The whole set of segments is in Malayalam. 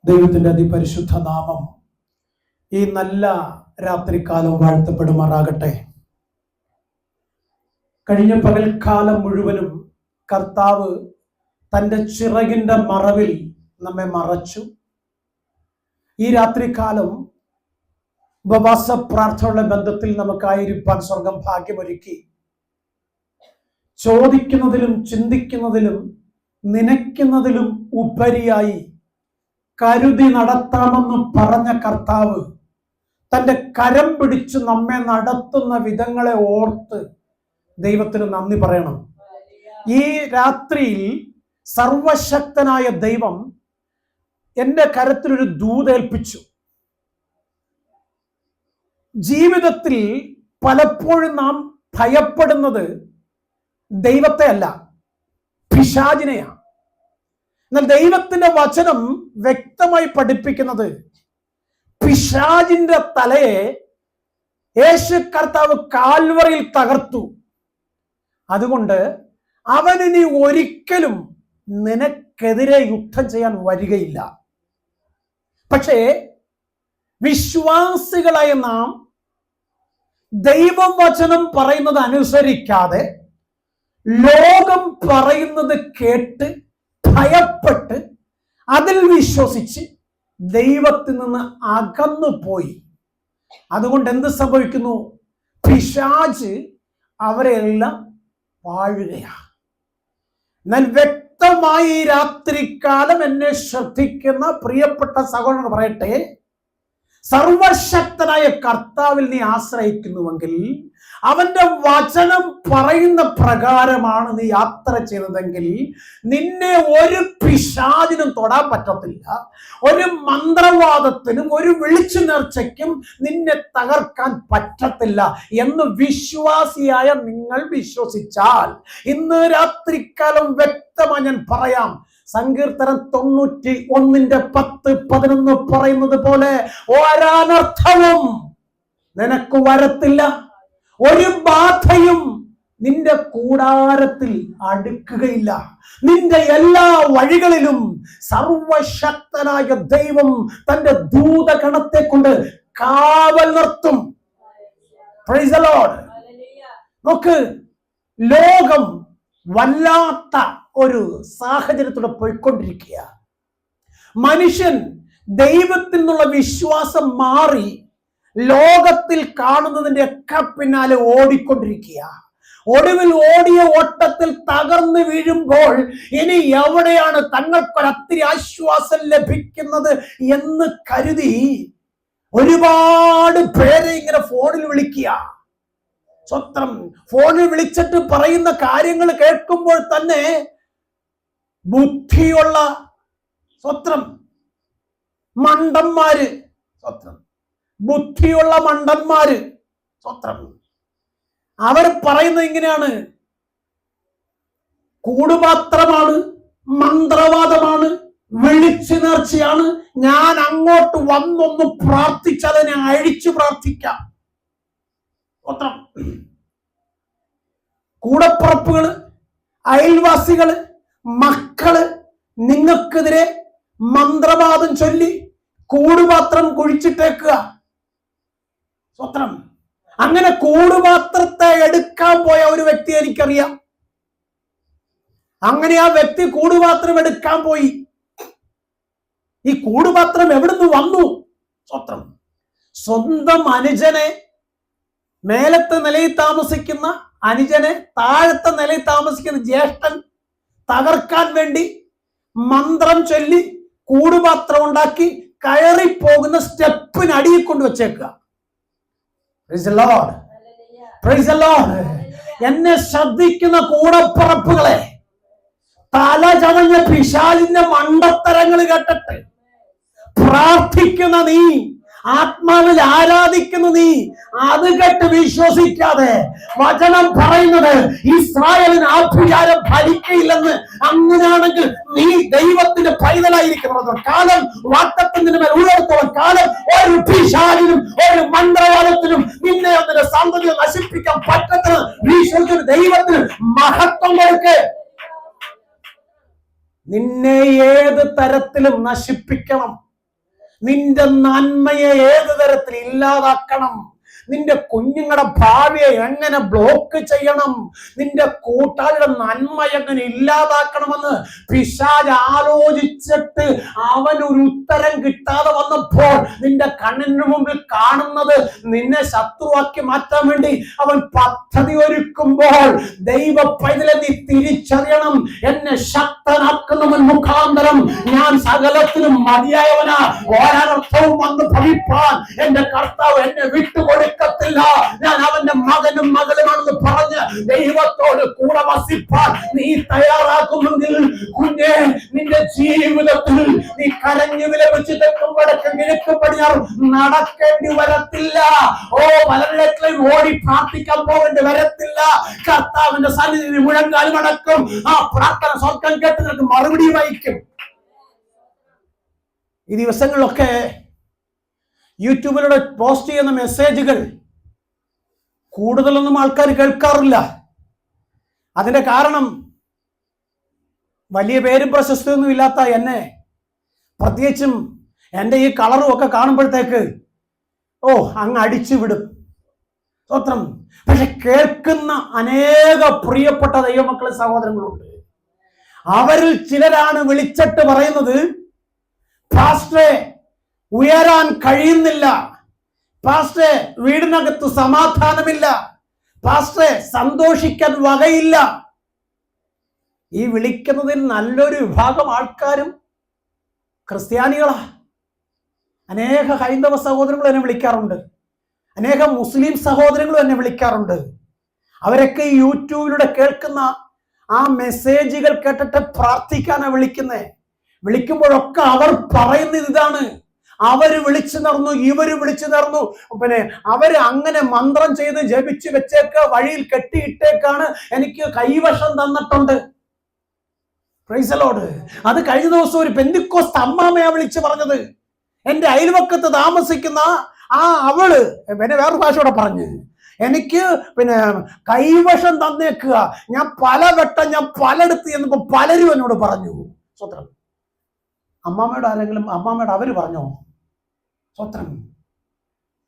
ദൈവത്തിന്റെ അതിപരിശുദ്ധ നാമം ഈ നല്ല രാത്രികാലം വാഴ്ത്തപ്പെടുമാറാകട്ടെ. കഴിഞ്ഞ പകൽക്കാലം മുഴുവനും കർത്താവ് തൻ്റെ ചിറകിൻ്റെ മറവിൽ നമ്മെ മറച്ചു. ഈ രാത്രികാലം ഉപവാസ പ്രാർത്ഥനയുടെ ബന്ധത്തിൽ നമുക്കായിരിക്കാൻ സ്വർഗം ഭാഗ്യമൊരുക്കി. ചോദിക്കുന്നതിലും ചിന്തിക്കുന്നതിലും നനയ്ക്കുന്നതിലും ഉപരിയായി കരുതി നടത്താമെന്ന് പറഞ്ഞ കർത്താവ് തൻ്റെ കരം പിടിച്ച് നമ്മെ നടത്തുന്ന വിധങ്ങളെ ഓർത്ത് ദൈവത്തിന് നന്ദി പറയണം. ഈ രാത്രിയിൽ സർവശക്തനായ ദൈവം എൻ്റെ കരത്തിലൊരു ദൂതേൽപ്പിച്ചു. ജീവിതത്തിൽ പലപ്പോഴും നാം ഭയപ്പെടുന്നത് ദൈവത്തെ അല്ല, പിശാചിനെയാണ്. എന്നാൽ ദൈവത്തിന്റെ വചനം വ്യക്തമായി പഠിപ്പിക്കുന്നത് പിശാചിന്റെ തലയെ യേശു കർത്താവ് കാൽവറിയിൽ തകർത്തു. അതുകൊണ്ട് അവനിനി ഒരിക്കലും നിനക്കെതിരെ യുദ്ധം ചെയ്യാൻ വരികയില്ല. പക്ഷേ വിശ്വാസികളായ നാം ദൈവവചനം പറയുന്നത് അനുസരിക്കാതെ ലോകം പറയുന്നത് കേട്ട് ഭയപ്പെട്ട് അതിൽ വിശ്വസിച്ച് ദൈവത്തിൽ നിന്ന് അകന്നു പോയി. അതുകൊണ്ട് എന്ത് സംഭവിക്കുന്നു? പിശാച് അവരെല്ലാം വാഴുകയാണ്. എന്നാൽ വ്യക്തമായി ഈ രാത്രികാലം എന്നെ ശ്രദ്ധിക്കുന്ന പ്രിയപ്പെട്ട സഹോദരൻ പറയട്ടെ, സർവശക്തനായ കർത്താവിൽ നീ ആശ്രയിക്കുന്നുവെങ്കിൽ, അവന്റെ വചനം പറയുന്ന പ്രകാരമാണ് നീ യാത്ര ചെയ്തതെങ്കിൽ, നിന്നെ ഒരു പിശാചിനും തൊടാൻ പറ്റത്തില്ല. ഒരു മന്ത്രവാദത്തിനും ഒരു വിളിച്ചു നേർച്ചയ്ക്കും നിന്നെ തകർക്കാൻ പറ്റത്തില്ല എന്ന് വിശ്വാസിയായ നിങ്ങൾ വിശ്വസിച്ചാൽ, ഇന്ന് രാത്രികാലം വ്യക്തമായി ഞാൻ പറയാം. സങ്കീർത്തനം 91:10-11 പറയുന്നത് പോലെ ഒരനർത്ഥവും നിനക്ക് വരത്തില്ല, ഒരു ബാധയും നിന്റെ കൂടാരത്തിൽ അടുക്കുകയില്ല. നിന്റെ എല്ലാ വഴികളിലും സർവശക്തനായ ദൈവം തന്റെ ദൂതഗണത്തെ കൊണ്ട് കാവൽ നിർത്തും. Price the Lord. നോക്ക്, ലോകം വല്ലാത്ത ഒരു സാഹചര്യത്തോടെ പോയിക്കൊണ്ടിരിക്കുക. മനുഷ്യൻ ദൈവത്തിൽ നിന്നുള്ള വിശ്വാസം മാറി ലോകത്തിൽ കാണുന്നതിന്റെ ഒക്കെ പിന്നാലെ ഓടിക്കൊണ്ടിരിക്കുക. ഒടുവിൽ ഓടിയ ഓട്ടത്തിൽ തകർന്നു വീഴുമ്പോൾ ഇനി എവിടെയാണ് തങ്ങൾക്കൊരത്തിരി ആശ്വാസം ലഭിക്കുന്നത് എന്ന് കരുതി ഒരുപാട് പേരെ ഇങ്ങനെ ഫോണിൽ വിളിക്കുക. സ്വത്രം ഫോണിൽ വിളിച്ചിട്ട് പറയുന്ന കാര്യങ്ങൾ കേൾക്കുമ്പോൾ തന്നെ ബുദ്ധിയുള്ള സ്വത്രം മണ്ടന്മാര്, സ്വത്രം ബുദ്ധിയുള്ള മണ്ടന്മാര്, സ്വത്രം അവർ പറയുന്നത് ഇങ്ങനെയാണ്: കൂടുപാത്രമാണ്, മന്ത്രവാദമാണ്, വിളിച്ചു നേർച്ചയാണ്. ഞാൻ അങ്ങോട്ട് വന്നൊന്ന് പ്രാർത്ഥിച്ചാൽ അതിനെ അഴിച്ചു പ്രാർത്ഥിക്കാം. സ്വത്രം കൂടപ്പുറപ്പുകള്, അയൽവാസികള്, മക്കള് നിങ്ങൾക്കെതിരെ മന്ത്രവാദം ചൊല്ലി കൂടുപാത്രം കുഴിച്ചിട്ടേക്കുക. സ്വത്രം അങ്ങനെ കൂടുപാത്രത്തെ എടുക്കാൻ പോയ ഒരു വ്യക്തി എനിക്കറിയാം. അങ്ങനെ ആ വ്യക്തി കൂടുപാത്രം എടുക്കാൻ പോയി. ഈ കൂടുപാത്രം എവിടുന്ന് വന്നു? സ്വത്രം സ്വന്തം അനുജനെ, മേലത്തെ നിലയിൽ താമസിക്കുന്ന അനുജനെ താഴത്തെ നിലയിൽ താമസിക്കുന്ന ജ്യേഷ്ഠൻ തകർക്കാൻ വേണ്ടി മന്ത്രം ചൊല്ലി കൂടുപാത്രം ഉണ്ടാക്കി കയറിപ്പോകുന്ന സ്റ്റെപ്പിനടിയിൽ കൊണ്ട് വെച്ചേക്കുക. Price the lord. Praise the Lord. എന്നെ ശ്രദ്ധിക്കുന്ന കൂടപ്പുറപ്പുകളെ, തല ചതഞ്ഞ പിശാചിന്റെ മണ്ടത്തരങ്ങൾ കേട്ടിട്ട് പ്രാർത്ഥിക്കുന്ന നീ, ആത്മാവിൽ ആരാധിക്കുന്ന നീ, അത് കേട്ട് വിശ്വസിക്കാതെ വചനം പറയുന്നത് ഇസ്രായേലിന് ആഭിചാരം ഫലിക്കയില്ലെന്ന്, അങ്ങനെയാണെങ്കിൽ നീ ദൈവത്തിന്റെ പൈതലായിരിക്കുന്നത് കാലം വാക്തത്വത്തിന് മേൽ ഉയർത്തോളം കാലം ഒരു പിശാചിനും ഒരു മന്ത്രവാദത്തിനും നിന്നെ അതിന്റെ സന്തതിയെ നശിപ്പിക്കാൻ പറ്റത്തില്ല. വിശ്വസിക്കുന്ന ദൈവത്തിന് മഹത്വം കൊടുക്ക്. നിന്നെ ഏത് തരത്തിലും നശിപ്പിക്കണം, നിന്റെ നന്മയെ ഏത് തരത്തിൽ ഇല്ലാതാക്കണം, നിന്റെ കുഞ്ഞുങ്ങളുടെ ഭാവിയെ എങ്ങനെ ബ്ലോക്ക് ചെയ്യണം, നിന്റെ കൂട്ടാളിയുടെ നന്മ എങ്ങനെ ഇല്ലാതാക്കണമെന്ന് പിശാച് ആലോചിച്ചിട്ട് അവനൊരു ഉത്തരം കിട്ടാതെ വന്നപ്പോൾ നിന്റെ കണ്ണിന് മുമ്പിൽ കാണുന്നത് നിന്നെ ശത്രുവാക്കി മാറ്റാൻ വേണ്ടി അവൻ പദ്ധതി ഒരുക്കുമ്പോൾ ദൈവ പൈതലെ നീ തിരിച്ചറിയണം, എന്നെ ശക്തനാക്കുന്നവൻ മുഖാന്തരം ഞാൻ സകലത്തിനും മതിയായവനാ, ഒരർത്ഥവും വന്ന് ഭവിപ്പാൻ എന്റെ കർത്താവ് എന്നെ വിട്ടുകൊടുക്കത്തില്ല, ഞാൻ അവന്റെ മകനും മകളുമാണെന്ന് പറഞ്ഞ് ദൈവത്തോട് കൂടെ വസിപ്പാൻ നീ തയ്യാറാക്കുമെങ്കിൽ കുഞ്ഞെ, നിന്റെ ജീവിതത്തിൽ നീ കരഞ്ഞു വിലപിച്ച് തെക്കും വടക്കും കിഴക്കും പടിഞ്ഞാറും നടക്കേണ്ടി വരത്തില്ല. ഓ, പലരിടത്തിലും ഓടി പ്രാർത്ഥിക്കാൻ പോകേണ്ടി വരത്തില്ല. കർത്താവിന്റെ സന്നിധി മുഴങ്കാലും അടക്കും. ആ പ്രാർത്ഥന സ്വർഗ്ഗം കേട്ട് നിനക്ക് മറുപടി വഹിക്കും. ഈ ദിവസങ്ങളിലൊക്കെ യൂട്യൂബിലൂടെ പോസ്റ്റ് ചെയ്യുന്ന മെസ്സേജുകൾ കൂടുതലൊന്നും ആൾക്കാർ കേൾക്കാറില്ല. അതിന്റെ കാരണം വലിയ പേരും പ്രശസ്തിയൊന്നും ഇല്ലാത്ത എന്നെ, പ്രത്യേകിച്ചും എൻ്റെ ഈ കളറും ഒക്കെ കാണുമ്പോഴത്തേക്ക് അങ്ങ് അടിച്ചു വിടും. സ്വത്രം. പക്ഷെ കേൾക്കുന്ന അനേക പ്രിയപ്പെട്ട ദൈവമക്കളെ സഹോദരങ്ങളുണ്ട്. അവരിൽ ചിലരാണ് വിളിച്ചിട്ട് പറയുന്നത്, പാസ്റ്ററെ ഉയരാൻ കഴിയുന്നില്ല, പാസ്റ്ററെ വീടിനകത്ത് സമാധാനമില്ല, പാസ്റ്ററെ സന്തോഷിക്കാൻ വകയില്ല. ഈ വിളിക്കുന്നതിൽ നല്ലൊരു വിഭാഗം ആൾക്കാരും ക്രിസ്ത്യാനികളാ. അനേക ഹൈന്ദവ സഹോദരങ്ങൾ എന്നെ വിളിക്കാറുണ്ട്, അനേകം മുസ്ലിം സഹോദരങ്ങളും എന്നെ വിളിക്കാറുണ്ട്. അവരൊക്കെ യൂട്യൂബിലൂടെ കേൾക്കുന്ന ആ മെസ്സേജുകൾ കേട്ടിട്ട് പ്രാർത്ഥിക്കാനാണ് വിളിക്കുന്നത്. വിളിക്കുമ്പോഴൊക്കെ അവർ പറയുന്നത് ഇതാണ്, അവര് വിളിച്ചു നടന്നു, ഇവര് വിളിച്ചു നടന്നു, പിന്നെ അവര് അങ്ങനെ മന്ത്രം ചെയ്ത് ജപിച്ച് വെച്ചേക്ക്, വഴിയിൽ കെട്ടിയിട്ടേക്കാണ്, എനിക്ക് കൈവശം തന്നിട്ടുണ്ട്. Price the Lord. അത് കഴിഞ്ഞ ദിവസം ഒരു പെന്തിക്കോസ്ത് അമ്മാമയാ വിളിച്ചു പറഞ്ഞത്. എന്റെ അയൽവക്കത്ത് താമസിക്കുന്ന അവള് പിന്നെ വേറൊരു ഭാഷയോടെ പറഞ്ഞു, എനിക്ക് പിന്നെ കൈവശം തന്നേക്കുക, ഞാൻ പലവട്ടം ഞാൻ പലയിടത്ത് ചെന്നപ്പോ പലരും എന്നോട് പറഞ്ഞു. സ്വത്രം. അമ്മാമ്മയോട് ആരെങ്കിലും അവര് പറഞ്ഞോ? സ്വത്രം.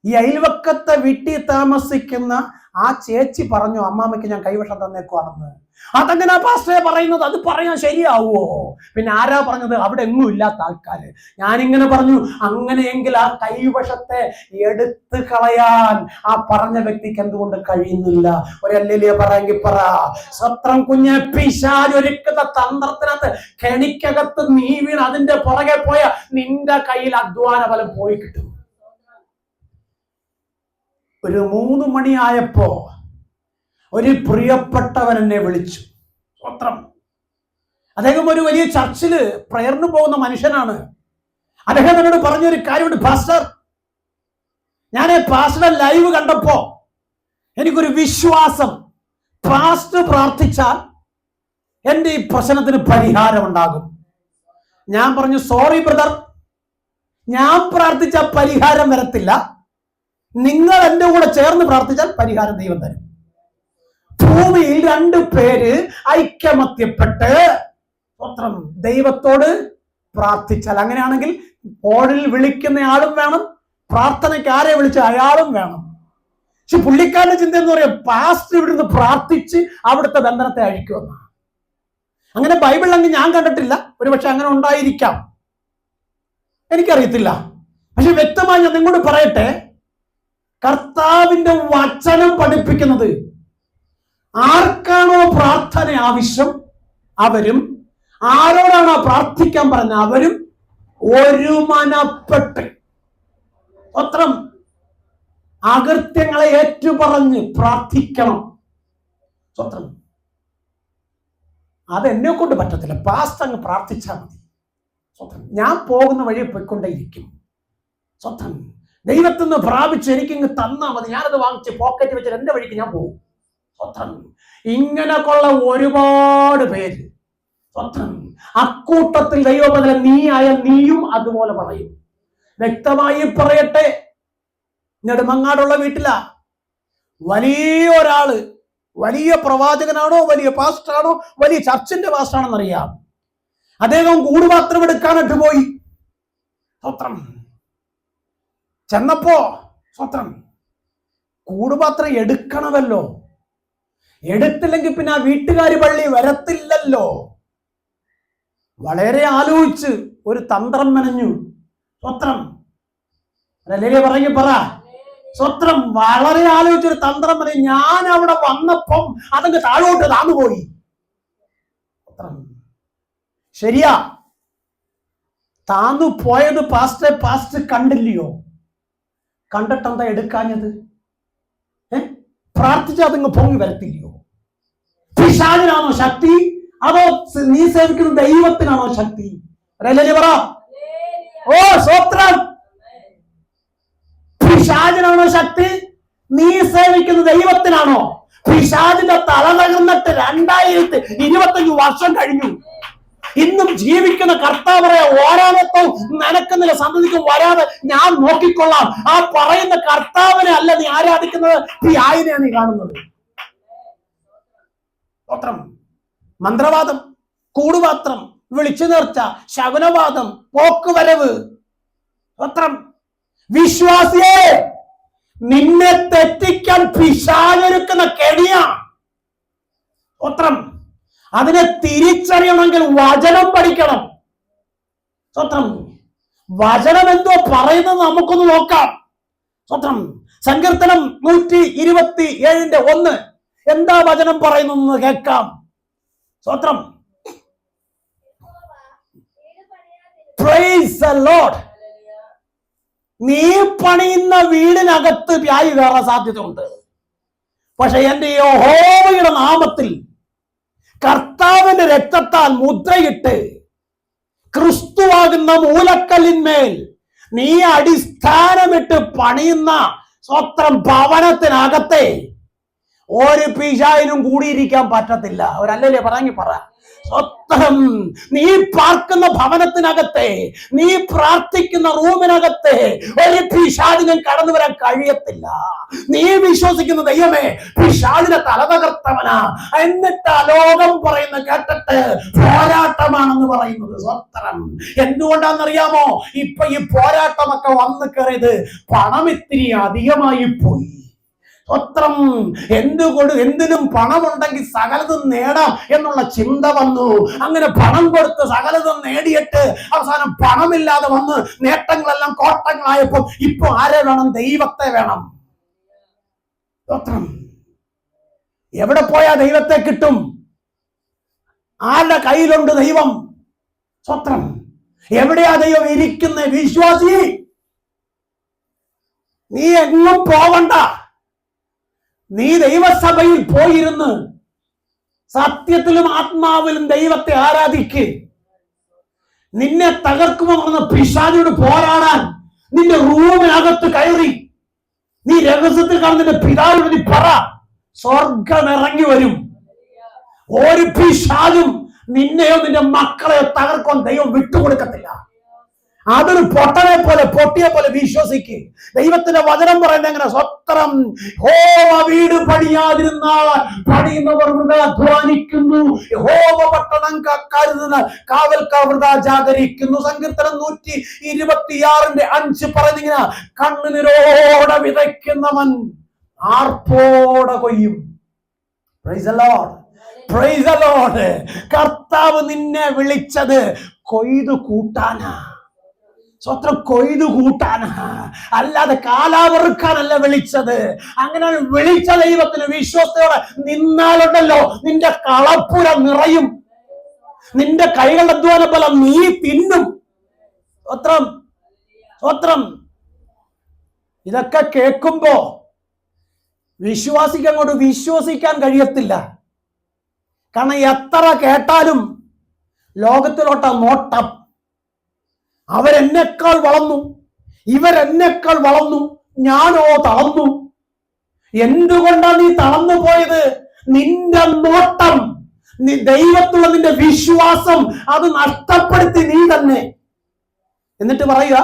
ഈ അയൽവക്കത്തെ വീട്ടിൽ താമസിക്കുന്ന ആ ചേച്ചി പറഞ്ഞു അമ്മാമ്മയ്ക്ക് ഞാൻ കൈവശം തന്നേക്കുവാണെന്ന്. അതെങ്ങനാ പാസ്റ്ററെ പറയുന്നത്? അത് പറയാൻ ശരിയാവുമോ? പിന്നെ ആരാ പറഞ്ഞത്? അവിടെ എങ്ങും ഇല്ലാത്ത ആൾക്കാര്. ഞാനിങ്ങനെ പറഞ്ഞു, അങ്ങനെയെങ്കിൽ ആ കൈവശത്തെ എടുത്തു കളയാൻ ആ പറഞ്ഞ വ്യക്തിക്ക് എന്തുകൊണ്ട് കഴിയുന്നില്ല? ഒരല്ലേ പറയാമെങ്കിൽ പറ. സ്വത്രം കുഞ്ഞ്. പിശാച് ഒരുക്കുന്ന തന്ത്രത്തിനകത്ത് കെണിക്കകത്ത് നീ വീണ് അതിന്റെ പുറകെ പോയ നിന്റെ കയ്യിൽ അധ്വാന ഫലം പോയി കിട്ടും. ഒരു 3 മണിയായപ്പോ ഒരു പ്രിയപ്പെട്ടവൻ എന്നെ വിളിച്ചു. സ്വത്രം. അദ്ദേഹം ഒരു വലിയ ചർച്ചില് പ്രയറിന് പോകുന്ന മനുഷ്യനാണ്. അദ്ദേഹം എന്നോട് പറഞ്ഞൊരു കാര്യമുണ്ട്, പാസ്റ്റർ, ഞാൻ പാസ്റ്റർ ലൈവ് കണ്ടപ്പോ എനിക്കൊരു വിശ്വാസം, പാസ്റ്റർ പ്രാർത്ഥിച്ചാൽ എന്റെ ഈ പ്രശ്നത്തിന് പരിഹാരം ഉണ്ടാകും. ഞാൻ പറഞ്ഞു, സോറി ബ്രദർ, ഞാൻ പ്രാർത്ഥിച്ച പരിഹാരം വരത്തില്ല, നിങ്ങൾ എന്റെ കൂടെ ചേർന്ന് പ്രാർത്ഥിച്ചാൽ പരിഹാരം ദൈവം തരും. ഭൂമിയിൽ 2 പേര് ഐക്യമത്യപ്പെട്ട് സ്വത്രം ദൈവത്തോട് പ്രാർത്ഥിച്ചാൽ, അങ്ങനെയാണെങ്കിൽ ഫോണിൽ വിളിക്കുന്ന ആളും വേണം, പ്രാർത്ഥനയ്ക്ക് ആരെ വിളിച്ച അയാളും വേണം. പക്ഷെ പുള്ളിക്കാരന്റെ ചിന്ത എന്ന് പറയാം, പാസ്റ്റർ ഇവിടുന്ന് പ്രാർത്ഥിച്ച് അവിടുത്തെ ബന്ധനത്തെ അഴിക്കുമെന്ന. അങ്ങനെ ബൈബിളിലെങ്കിൽ ഞാൻ കണ്ടിട്ടില്ല, ഒരുപക്ഷെ അങ്ങനെ ഉണ്ടായിരിക്കാം, എനിക്കറിയത്തില്ല. പക്ഷെ വ്യക്തമായി ഞാൻ നിങ്ങളോട് പറയട്ടെ, കർത്താവിന്റെ വചനം പഠിപ്പിക്കുന്നത് ആർക്കാണോ പ്രാർത്ഥന ആവശ്യം അവരും, ആരോടാണോ പ്രാർത്ഥിക്കാൻ പറഞ്ഞ അവരും ഒരു മനപ്പെട്ട് സ്വത്രം അകൃത്യങ്ങളെ ഏറ്റുപറഞ്ഞ് പ്രാർത്ഥിക്കണം. സ്വത്രം. അതെന്നെ കൊണ്ട് പറ്റത്തില്ല, പാസ്റ്റർ അങ്ങ് പ്രാർത്ഥിച്ചാൽ മതി. സ്വത്രം. ഞാൻ പോകുന്ന വഴി പോയിക്കൊണ്ടേയിരിക്കും. സ്വത്രം. ദൈവത്തിൽ നിന്ന് പ്രാപിച്ച് എനിക്കിങ്ങ് തന്നാ മതി, ഞാനത് വാങ്ങിച്ച് പോക്കറ്റ് വെച്ചിട്ട് എന്റെ വഴിക്ക് ഞാൻ പോകും. സ്വത്രം. ഇങ്ങനെയൊക്കെയുള്ള ഒരുപാട് പേര്. സ്വത്രം. അക്കൂട്ടത്തിൽ ദൈവബന്ധനം നീ ആയാൽ നീയും അതുപോലെ പറയും. വ്യക്തമായി പറയട്ടെ, നെടുമങ്ങാടുള്ള വീട്ടിലാ വലിയ ഒരാള്, വലിയ പ്രവാചകനാണോ, വലിയ പാസ്റ്ററാണോ, വലിയ ചർച്ചിന്റെ പാസ്റ്ററാണെന്നറിയാം. അദ്ദേഹം കൂടുപാത്രം എടുക്കാനായിട്ട് പോയി. സ്വത്രം. ചെന്നപ്പോ സ്വത്രം കൂടുപാത്രം എടുക്കണമല്ലോ, എടുത്തില്ലെങ്കിൽ പിന്നെ ആ വീട്ടുകാരി പള്ളി വരത്തില്ലല്ലോ. വളരെ ആലോചിച്ച് ഒരു തന്ത്രം മെനഞ്ഞു. സ്വത്രം പറഞ്ഞു പറ. സ്വത്രം വളരെ ആലോചിച്ചൊരു തന്ത്രം മെനഞ്ഞു. ഞാൻ അവിടെ വന്നപ്പം അതങ്ങ് താഴോട്ട് താന്നുപോയി. ശരിയാ, താന്നു പോയത് പാസ്റ്റ് കണ്ടില്ലയോ? കണ്ടിട്ടെന്താ എടുക്കാഞ്ഞത്? പ്രാർത്ഥിച്ചാൽ അതിങ്ങ് പൊങ്ങി വരത്തില്ലയോ? പിശാചിനാണോ ശക്തി, അതോ നീ സേവിക്കുന്ന ദൈവത്തിനാണോ ശക്തി? പറ. ഓ സ്വത്രം, പിശാചിനാണോ ശക്തി, നീ സേവിക്കുന്ന ദൈവത്തിനാണോ? പിശാചിന്റെ തല തകർന്നിട്ട് 2025 വർഷം കഴിഞ്ഞു. ഇന്നും ജീവിക്കുന്ന കർത്താവ് പറയാ, ഓരോന്നത്തും നനക്കുന്നില്ല, സന്തതിക്കും വരാതെ ഞാൻ നോക്കിക്കൊള്ളാം. ആ പറയുന്ന കർത്താവിനെ അല്ല നീ ആരാധിക്കുന്നത്, ഈ ആയിനെയാണ് നീ കാണുന്നത്. മന്ത്രവാദം, കൂടുപാത്രം, വിളിച്ചു നേർച്ച, ശകുനവാദം, പോക്കുവരവ്. വിശ്വാസിയെ, നിന്നെ തെറ്റിക്കാൻ പിശാചൊരുക്കുന്ന കെണിയാ. അതിനെ തിരിച്ചറിയണമെങ്കിൽ വചനം പഠിക്കണം. വചനം എന്തോ പറയുന്നത് നമുക്കൊന്ന് നോക്കാം. സങ്കീർത്തനം 127:1 എന്താ വചനം പറയുന്നു കേൾക്കാം. Price the Lord. നീ പണിയുന്ന വീടിനകത്ത് വ്യാഴി കയറാൻ സാധ്യതയുണ്ട്. പക്ഷെ എന്റെ യഹോവയുടെ നാമത്തിൽ കർത്താവിന്റെ രക്തത്താൽ മുദ്രയിട്ട് ക്രിസ്തുവാകുന്ന മൂലക്കല്ലിന്മേൽ നീ അടിസ്ഥാനമിട്ട് പണിയുന്ന ഭവനത്തിനകത്തെ ഒരു പിശാചിനും കൂടിയിരിക്കാൻ പറ്റത്തില്ല. ഒരല്ലേ പറഞ്ഞു പറ. നീ പാർക്കുന്ന ഭവനത്തിനകത്തെ, നീ പ്രാർത്ഥിക്കുന്ന റൂമിനകത്തെ ഒരു പിശാചിനും കടന്നു വരാൻ കഴിയത്തില്ല. നീ വിശ്വസിക്കുന്ന ദൈവമേ പിശാചിനെ തല തകർത്തവനാ. എന്നിട്ട് ലോകം പറയുന്ന കേട്ടിട്ട് പോരാട്ടമാണെന്ന് പറയുന്നത്. എന്തുകൊണ്ടാണെന്നറിയാമോ? ഇപ്പൊ ഈ പോരാട്ടമൊക്കെ വന്നു കയറിയത് പണം ഇത്തിരി അധികമായി പോയി. എന്തിനും പണമുണ്ടെങ്കിൽ സകലതും നേടാം എന്നുള്ള ചിന്ത വന്നു. അങ്ങനെ പണം കൊടുത്ത് സകലതും നേടിയിട്ട് അവസാനം പണമില്ലാതെ വന്ന് നേട്ടങ്ങളെല്ലാം കോട്ടങ്ങളായപ്പോ ഇപ്പൊ ആരെ വേണം? ദൈവത്തെ വേണം. എവിടെ പോയാ ദൈവത്തെ കിട്ടും? ആരുടെ കയ്യിലുണ്ട് ദൈവം? എവിടെയാ ദൈവം ഇരിക്കുന്ന? വിശ്വാസി, നീ എങ്ങും പോവണ്ട. നീ ദൈവസഭയിൽ പോയിരുന്ന് സത്യത്തിലും ആത്മാവിലും ദൈവത്തെ ആരാധിക്ക്. നിന്നെ തകർക്കുമോ പറഞ്ഞ പിശാചിനോട് പോരാടാൻ നിന്റെ റൂമിനകത്ത് കയറി നീ രഹസ്യത്തിൽ കാണുന്ന പിതാവിനോട് നീ പറ. സ്വർഗം ഇറങ്ങി വരും. ഒരു പിശാചും നിന്നെയോ നിന്റെ മക്കളെയോ തകർക്കാൻ ദൈവം വിട്ടുകൊടുക്കത്തില്ല. അതൊരു പൊട്ടനെ പോലെ, പൊട്ടിയെ പോലെ വിശ്വസിക്ക്. ദൈവത്തിന്റെ വചനം പറയുന്നത് എങ്ങനെ? യഹോവ വീട് പണിയാതിരുന്നാൽ പണിയുന്നവർ വൃഥാ അധ്വാനിക്കുന്നു, യഹോവ പട്ടണം കാക്കാതിരുന്നാൽ കാവൽക്കാർ വൃഥാ ജാഗരിക്കുന്നു. സങ്കീർത്തനം 126:5 പറയുന്നിങ്ങനെ, കണ്ണുനീരോടെ വിതയ്ക്കുന്നവൻ ആർപ്പോടെ കൊയ്യും. Praise the lord, praise the lord. കർത്താവ് നിന്നെ വിളിച്ചത് കൊയ്തു കൂട്ടാനാ. കൊയ്തു കൂട്ടാനാ, അല്ലാതെ കാലാവറുക്കാനല്ല വിളിച്ചത്. അങ്ങനെ വിളിച്ച ദൈവത്തിന് വിശ്വസ്തയോടെ നിന്നാലുണ്ടല്ലോ നിന്റെ കളപ്പുര നിറയും. നിന്റെ കൈകളുടെ അധ്വാന ഫലം നീ തിന്നും. ഇതൊക്കെ കേൾക്കുമ്പോ വിശ്വാസിക്ക് അങ്ങോട്ട് വിശ്വസിക്കാൻ കഴിയത്തില്ല. കാരണം എത്ര കേട്ടാലും ലോകത്തിലോട്ട നോട്ടം. അവരെന്നെക്കാൾ വളർന്നു, ഇവരെന്നെക്കാൾ വളർന്നു, ഞാനോ തളർന്നു. എന്തുകൊണ്ടാണ് നീ തളർന്നു പോയത്? നിന്റെ നോട്ടം, നീ ദൈവത്തിലുള്ള നിന്റെ വിശ്വാസം അത് നഷ്ടപ്പെടുത്തി നീ തന്നെ. എന്നിട്ട് പറയുക,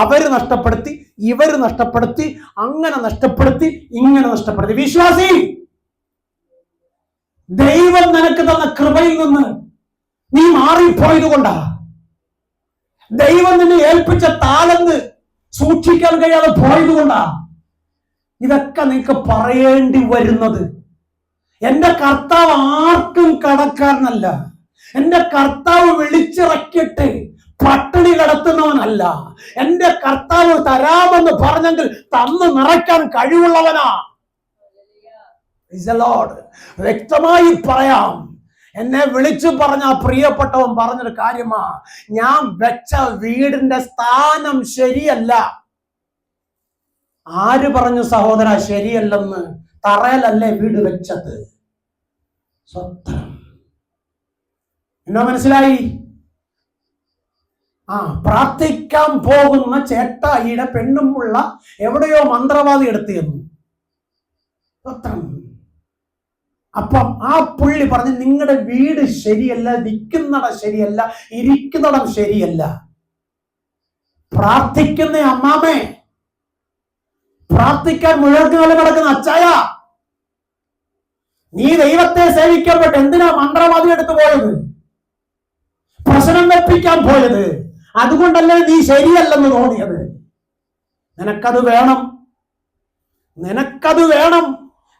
അവര് നഷ്ടപ്പെടുത്തി, ഇവര് നഷ്ടപ്പെടുത്തി, അങ്ങനെ നഷ്ടപ്പെടുത്തി, ഇങ്ങനെ നഷ്ടപ്പെടുത്തി. വിശ്വാസി, ദൈവം നിനക്ക് തന്ന കൃപയിൽ നിന്ന് നീ മാറിപ്പോയത് കൊണ്ടാ. ദൈവം നിന്നെ ഏൽപ്പിച്ച താലന്ത് സൂക്ഷിക്കാൻ കഴിയാതെ പോയതുകൊണ്ടാ ഇതൊക്കെ നിങ്ങൾക്ക് പറയേണ്ടി വരുന്നത്. എന്റെ കർത്താവ് ആർക്കും കടക്കാരനല്ല. എന്റെ കർത്താവ് വിളിച്ചിറക്കിയിട്ട് പട്ടിണി കിടത്തുന്നവനല്ല. എന്റെ കർത്താവ് തരാമെന്ന് പറഞ്ഞെങ്കിൽ തന്ന് നിറയ്ക്കാൻ കഴിവുള്ളവനാ. വ്യക്തമായി പറയാം, എന്നെ വിളിച്ചു പറഞ്ഞ പ്രിയപ്പെട്ടവൻ പറഞ്ഞൊരു കാര്യമാ, ഞാൻ വെച്ച വീടിന്റെ സ്ഥാനം ശരിയല്ല. ആര് പറഞ്ഞു സഹോദര ശരിയല്ലെന്ന്? തറയിലല്ലേ വീട് വെച്ചത്. സ്വത്രം എന്നാ മനസ്സിലായി? പ്രാർത്ഥിക്കാൻ പോകുന്ന ചേട്ടായിയുടെ പെണ്ണുമുള്ള എവിടെയോ മന്ത്രവാദി എടുത്തിരുന്നു. സ്വത്രം. അപ്പം ആ പുള്ളി പറഞ്ഞു, നിങ്ങളുടെ വീട് ശരിയല്ല, നിൽക്കുന്നിടം ശരിയല്ല, ഇരിക്കുന്നിടം ശരിയല്ല. പ്രാർത്ഥിക്കുന്ന അമ്മാമേ, പ്രാർത്ഥിക്കാൻ മുഴക്കാലം കിടക്കുന്ന അച്ചായ, നീ ദൈവത്തെ സേവിക്കപ്പെട്ട് എന്തിനാ മന്ത്രവാദി എടുത്തു പോയത്? പ്രശ്നം വെപ്പിക്കാൻ പോയത്. അതുകൊണ്ടല്ലേ നീ ശരിയല്ലെന്ന് തോന്നിയത്. നിനക്കത് വേണം, നിനക്കത് വേണം.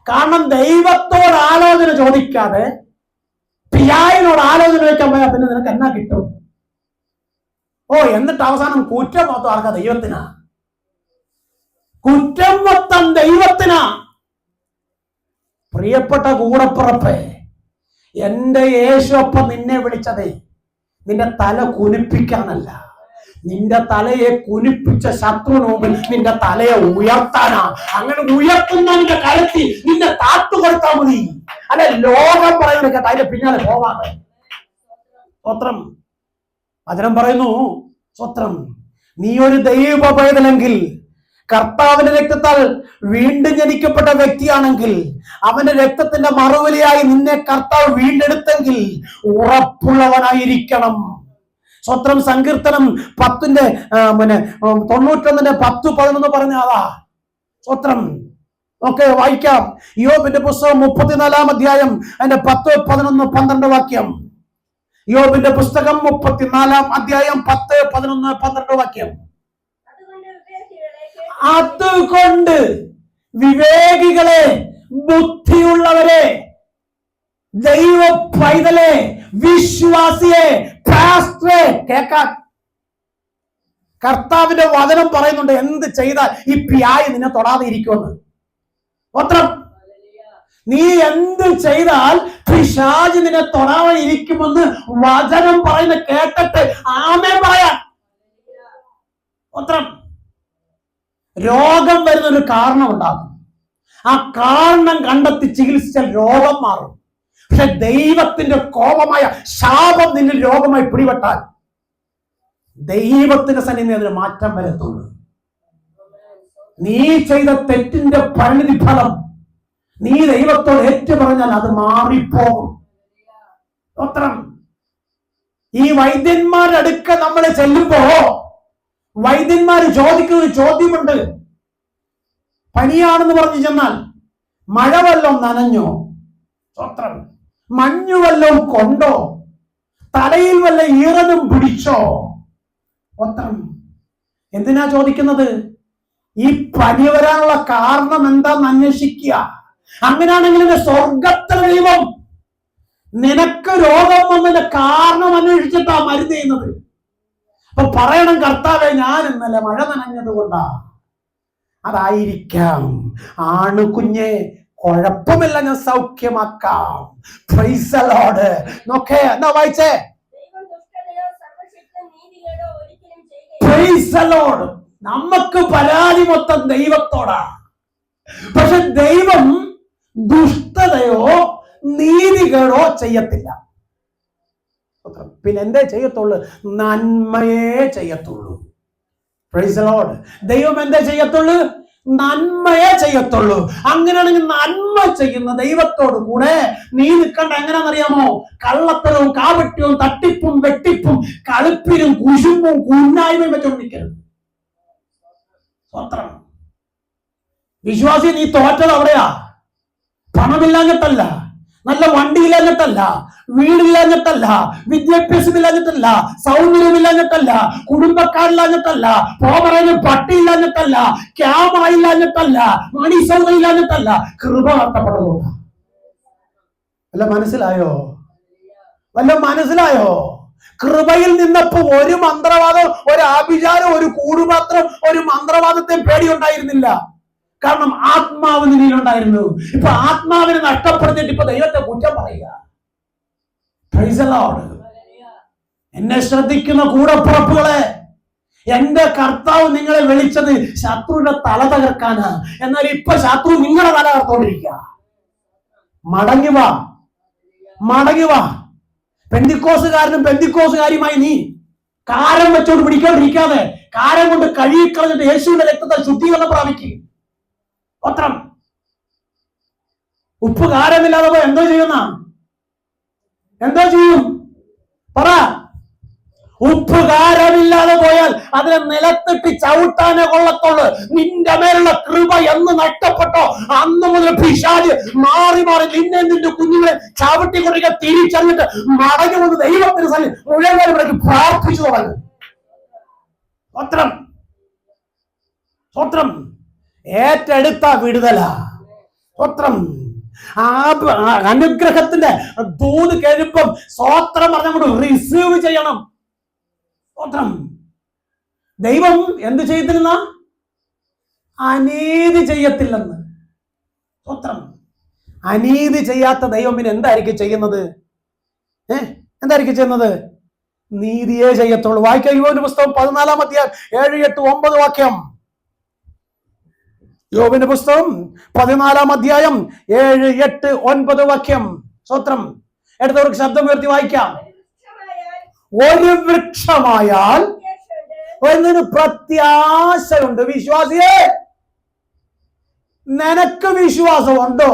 കാരണം ദൈവത്തോട് ആലോചന ചോദിക്കാതെ പിയായിനോട് ആലോചന ചോദിക്കാൻ പോയാൽ പിന്നെ നിനക്ക് എന്നാ കിട്ടും? എന്നിട്ട് അവസാനം കുറ്റം മൊത്തം ആർക്കാ? ദൈവത്തിനാ. കുറ്റം മൊത്തം ദൈവത്തിനാ. പ്രിയപ്പെട്ട കൂടപ്പുറപ്പേ, എന്റെ യേശുവപ്പ നിന്നെ വിളിച്ചതേ നിന്റെ തല കുനിപ്പിക്കാനല്ല. നിന്റെ തലയെ കുനിപ്പിച്ച ശത്രുവിന് മുമ്പിൽ നിന്റെ തലയെ ഉയർത്താനാ. അങ്ങനെ ഉയർത്തുന്നതിന്റെ കരത്തി നിന്നെ താത്തുകൊടുത്താൽ മതി. അല്ലെ ലോകം പറയുന്നത് കേട്ട അതിന്റെ പിന്നാലെ പോവാതെ. സ്വത്രം. വചനം പറയുന്നു, സ്വത്രം, നീ ഒരു ദൈവ പൈതലെങ്കിൽ, കർത്താവിന്റെ രക്തത്താൽ വീണ്ടും ജനിക്കപ്പെട്ട വ്യക്തിയാണെങ്കിൽ, അവന്റെ രക്തത്തിന്റെ മറുവിലയായി നിന്നെ കർത്താവ് വീണ്ടെടുത്തെങ്കിൽ ഉറപ്പുള്ളവനായിരിക്കണം. സ്വത്രം. സങ്കീർത്തനം 10:91 പറഞ്ഞ ആളാ. സ്വത്രം. വായിക്കാം. യോബിന്റെ പുസ്തകം 34 അധ്യായം അതിന്റെ 10, 11, 12 വാക്യം. യോബിന്റെ പുസ്തകം 34 അധ്യായം 10, 11, 12 വാക്യം. അതുകൊണ്ട് വിവേകികളെ, ബുദ്ധിയുള്ളവരെ, ദൈവ പൈതലെ, വിശ്വാസിയെ, പാസ്റ്ററെ കേൾക്കാൻ. കർത്താവിന്റെ വചനം പറയുന്നുണ്ട് എന്ത് ചെയ്താൽ ഈ പിയായി നിന്നെ തൊടാതെ ഇരിക്കുമെന്ന്. മാത്രം നീ എന്ത് ചെയ്താൽ പിശാച് നിന്നെ തൊടാതെ ഇരിക്കുമെന്ന് വചനം പറയുന്ന കേട്ടിട്ട് ആമേൻ പറയാൻ. മാത്രം രോഗം വരുന്നൊരു കാരണം ഉണ്ടാകും. ആ കാരണം കണ്ടെത്തി ചികിത്സിച്ചാൽ രോഗം മാറും. പക്ഷെ ദൈവത്തിന്റെ കോപമായ ശാപം നിന്നിൽ രോഗമായി പിടിപെട്ടാൽ ദൈവത്തിന്റെ സന്നിധി അതിന് മാറ്റം വരത്തുള്ളൂ. നീ ചെയ്ത തെറ്റിന്റെ പരിണിതി ഫലം നീ ദൈവത്തോട് ഏറ്റുപറഞ്ഞാൽ അത് മാറിപ്പോകും. സ്വത്രം. ഈ വൈദ്യന്മാരുടെ അടുക്ക നമ്മൾ ചെല്ലുമ്പോ വൈദ്യന്മാര് ചോദിക്കുന്ന ഒരു ചോദ്യമുണ്ട്. പനിയാണെന്ന് പറഞ്ഞു ചെന്നാൽ മഴ വല്ലതും നനഞ്ഞോ? സ്വത്രം. മഞ്ഞു വല്ലതും കൊണ്ടോ? തലയിൽ വല്ല ഈറനും പിടിച്ചോ? സ്വത്രം. എന്തിനാ ചോദിക്കുന്നത്? ഈ പനി വരാനുള്ള കാരണം എന്താന്ന് അന്വേഷിക്കുക. അങ്ങനെയാണെങ്കിൽ സ്വർഗത്തിലെ ദൈവം നിനക്ക് രോഗം വന്നതിന്റെ കാരണം അന്വേഷിച്ചിട്ടാ മരുന്ന് ചെയ്യുന്നത്. അപ്പൊ പറയണം, കർത്താവേ, ഞാൻ ഇന്നലെ മഴ നനഞ്ഞത് കൊണ്ടാ. അതായിരിക്കാം. ആണ് കുഞ്ഞെ, കുഴപ്പമില്ല, ഞാൻ സൗഖ്യമാക്കാം. Price the Lord. നോക്കേ, എന്താ വായിച്ചേ? Price the Lord. നമുക്ക് പരാതി മൊത്തം ദൈവത്തോടാ. പക്ഷെ ദൈവം ദുഷ്ടതയോ നീതികളോ ചെയ്യത്തില്ല. പിന്നെ എന്തേ ചെയ്യത്തുള്ളൂ? നന്മയെ ചെയ്യത്തുള്ളൂ. Price the Lord. ദൈവം എന്തേ ചെയ്യത്തുള്ളൂ? നന്മയെ ചെയ്യത്തുള്ളൂ. അങ്ങനെയാണെങ്കിൽ നന്മ ചെയ്യുന്ന ദൈവത്തോട് കൂടെ നീ നിൽക്കണ്ട. എങ്ങനെയാണെന്നറിയാമോ? കള്ളത്തരവും കാപട്യവും തട്ടിപ്പും വെട്ടിപ്പും കളിപ്പിനും കുശുമ്പും കുന്നായ്മയും വെച്ചോണ്ട് നിൽക്കരുത്. സ്വത്രം. വിശ്വാസി, നീ തോറ്റത് അവിടെയാ. പണമില്ലാഞ്ഞിട്ടല്ല, നല്ല വണ്ടിയില്ലാഞ്ഞിട്ടല്ല, വീടില്ലാഞ്ഞിട്ടല്ല, വിദ്യാഭ്യാസമില്ലാഞ്ഞിട്ടല്ല, സൗന്ദര്യമില്ലാഞ്ഞിട്ടല്ല, കുടുംബക്കാരില്ലാഞ്ഞിട്ടല്ല, പോകറഞ്ഞ പട്ടിയില്ലാഞ്ഞിട്ടല്ല, ക്യാമായില്ലാഞ്ഞിട്ടല്ല, മണി സൗന്ദര്യം ഇല്ലാഞ്ഞിട്ടല്ല, കൃപ നഷ്ടപ്പെട്ടതുകൊണ്ട്. വല്ല മനസ്സിലായോ? വല്ല മനസ്സിലായോ? കൃപയിൽ നിന്നപ്പോ ഒരു മന്ത്രവാദം, ഒരു ആഭിചാരം, ഒരു കൂടുപാത്രം, ഒരു മന്ത്രവാദത്തെ പേടിയുണ്ടായിരുന്നില്ല. കാരണം ആത്മാവ് നിന്നിലുണ്ടായിരുന്നു. ഇപ്പൊ ആത്മാവിനെ നഷ്ടപ്പെടുത്തിയിട്ട് ഇപ്പൊ ദൈവത്തെ കുറ്റം പറയുക. Price the Lord. എന്നെ ശ്രദ്ധിക്കുന്ന കൂടപ്പുറപ്പുകളെ, എന്റെ കർത്താവ് നിങ്ങളെ വിളിച്ചത് ശത്രുവിന്റെ തല തകർക്കാനാ. എന്നാൽ ഇപ്പൊ ശത്രു നിങ്ങളെ തല തകർത്തോണ്ടിരിക്കുക. മടങ്ങി വാ, മടങ്ങി വാ. പെന്തിക്കോസുകാരനും പെന്തിക്കോസുകാരിയുമായി നീ കാരം വെച്ചോണ്ട് പിടിക്കാതിരിക്കാതെ കാരം കൊണ്ട് കഴുകിക്കളഞ്ഞിട്ട് യേശുവിന്റെ രക്തത്താൽ ശുദ്ധീകരണം പ്രാപിക്കുക. പത്രം ഉപ്പ് കാരമില്ലാതെ പോയി എന്തോ ചെയ്യുന്ന? എന്തോ ചെയ്യും? പറ. ഉപ്പ് കാരമില്ലാതെ പോയാൽ അതിനെ നിലത്തിട്ട് ചവിട്ടാനേ കൊള്ളത്തുള്ളു. നിന്റെ മേലുള്ള കൃപ എന്ന് നഷ്ടപ്പെട്ടോ അന്ന് മുതൽ പിശാച് മാറി മാറി നിന്നെ നിന്റെ കുഞ്ഞുങ്ങളെ ചവിട്ടിക്കൊണ്ടിരിക്കുക. തിരിച്ചറിഞ്ഞിട്ട് മടങ്ങി വന്ന് ദൈവത്തിന് സന്നിധി മുഴുവൻ ഇവിടേക്ക് പ്രാർത്ഥിച്ചു തുടങ്ങും. സ്വത്രം സ്വത്രം ഏറ്റെടുത്ത വിടുതല. സ്വത്രം അനുഗ്രഹത്തിന്റെ ദൂത് കേൾപ്പം സ്വത്രം പറഞ്ഞ റിസീവ് ചെയ്യണം. സ്വത്രം. ദൈവം എന്ത് ചെയ്തിരുന്ന? അനീതി ചെയ്യത്തില്ലെന്ന്. സ്വത്രം. അനീതി ചെയ്യാത്ത ദൈവം പിന്നെ എന്തായിരിക്കും ചെയ്യുന്നത്? എന്തായിരിക്കും ചെയ്യുന്നത്? നീതിയെ ചെയ്യത്തുള്ളൂ. വായിക്കാം യോബിന്റെ പുസ്തകം 14-ാം അധ്യായം 7, 8, 9 വാക്യം. യോബിന്റെ പുസ്തകം 14-ാം അധ്യായം 7, 8, 9 വാക്യം. സ്വത്രം. എടുത്തവർക്ക് ശബ്ദം ഉയർത്തി വായിക്കാം. ഒരു വൃക്ഷമായാൽ എന്നൊരു പ്രത്യാശയുണ്ട്. വിശ്വാസിയെ, നിനക്ക് വിശ്വാസമുണ്ടോ?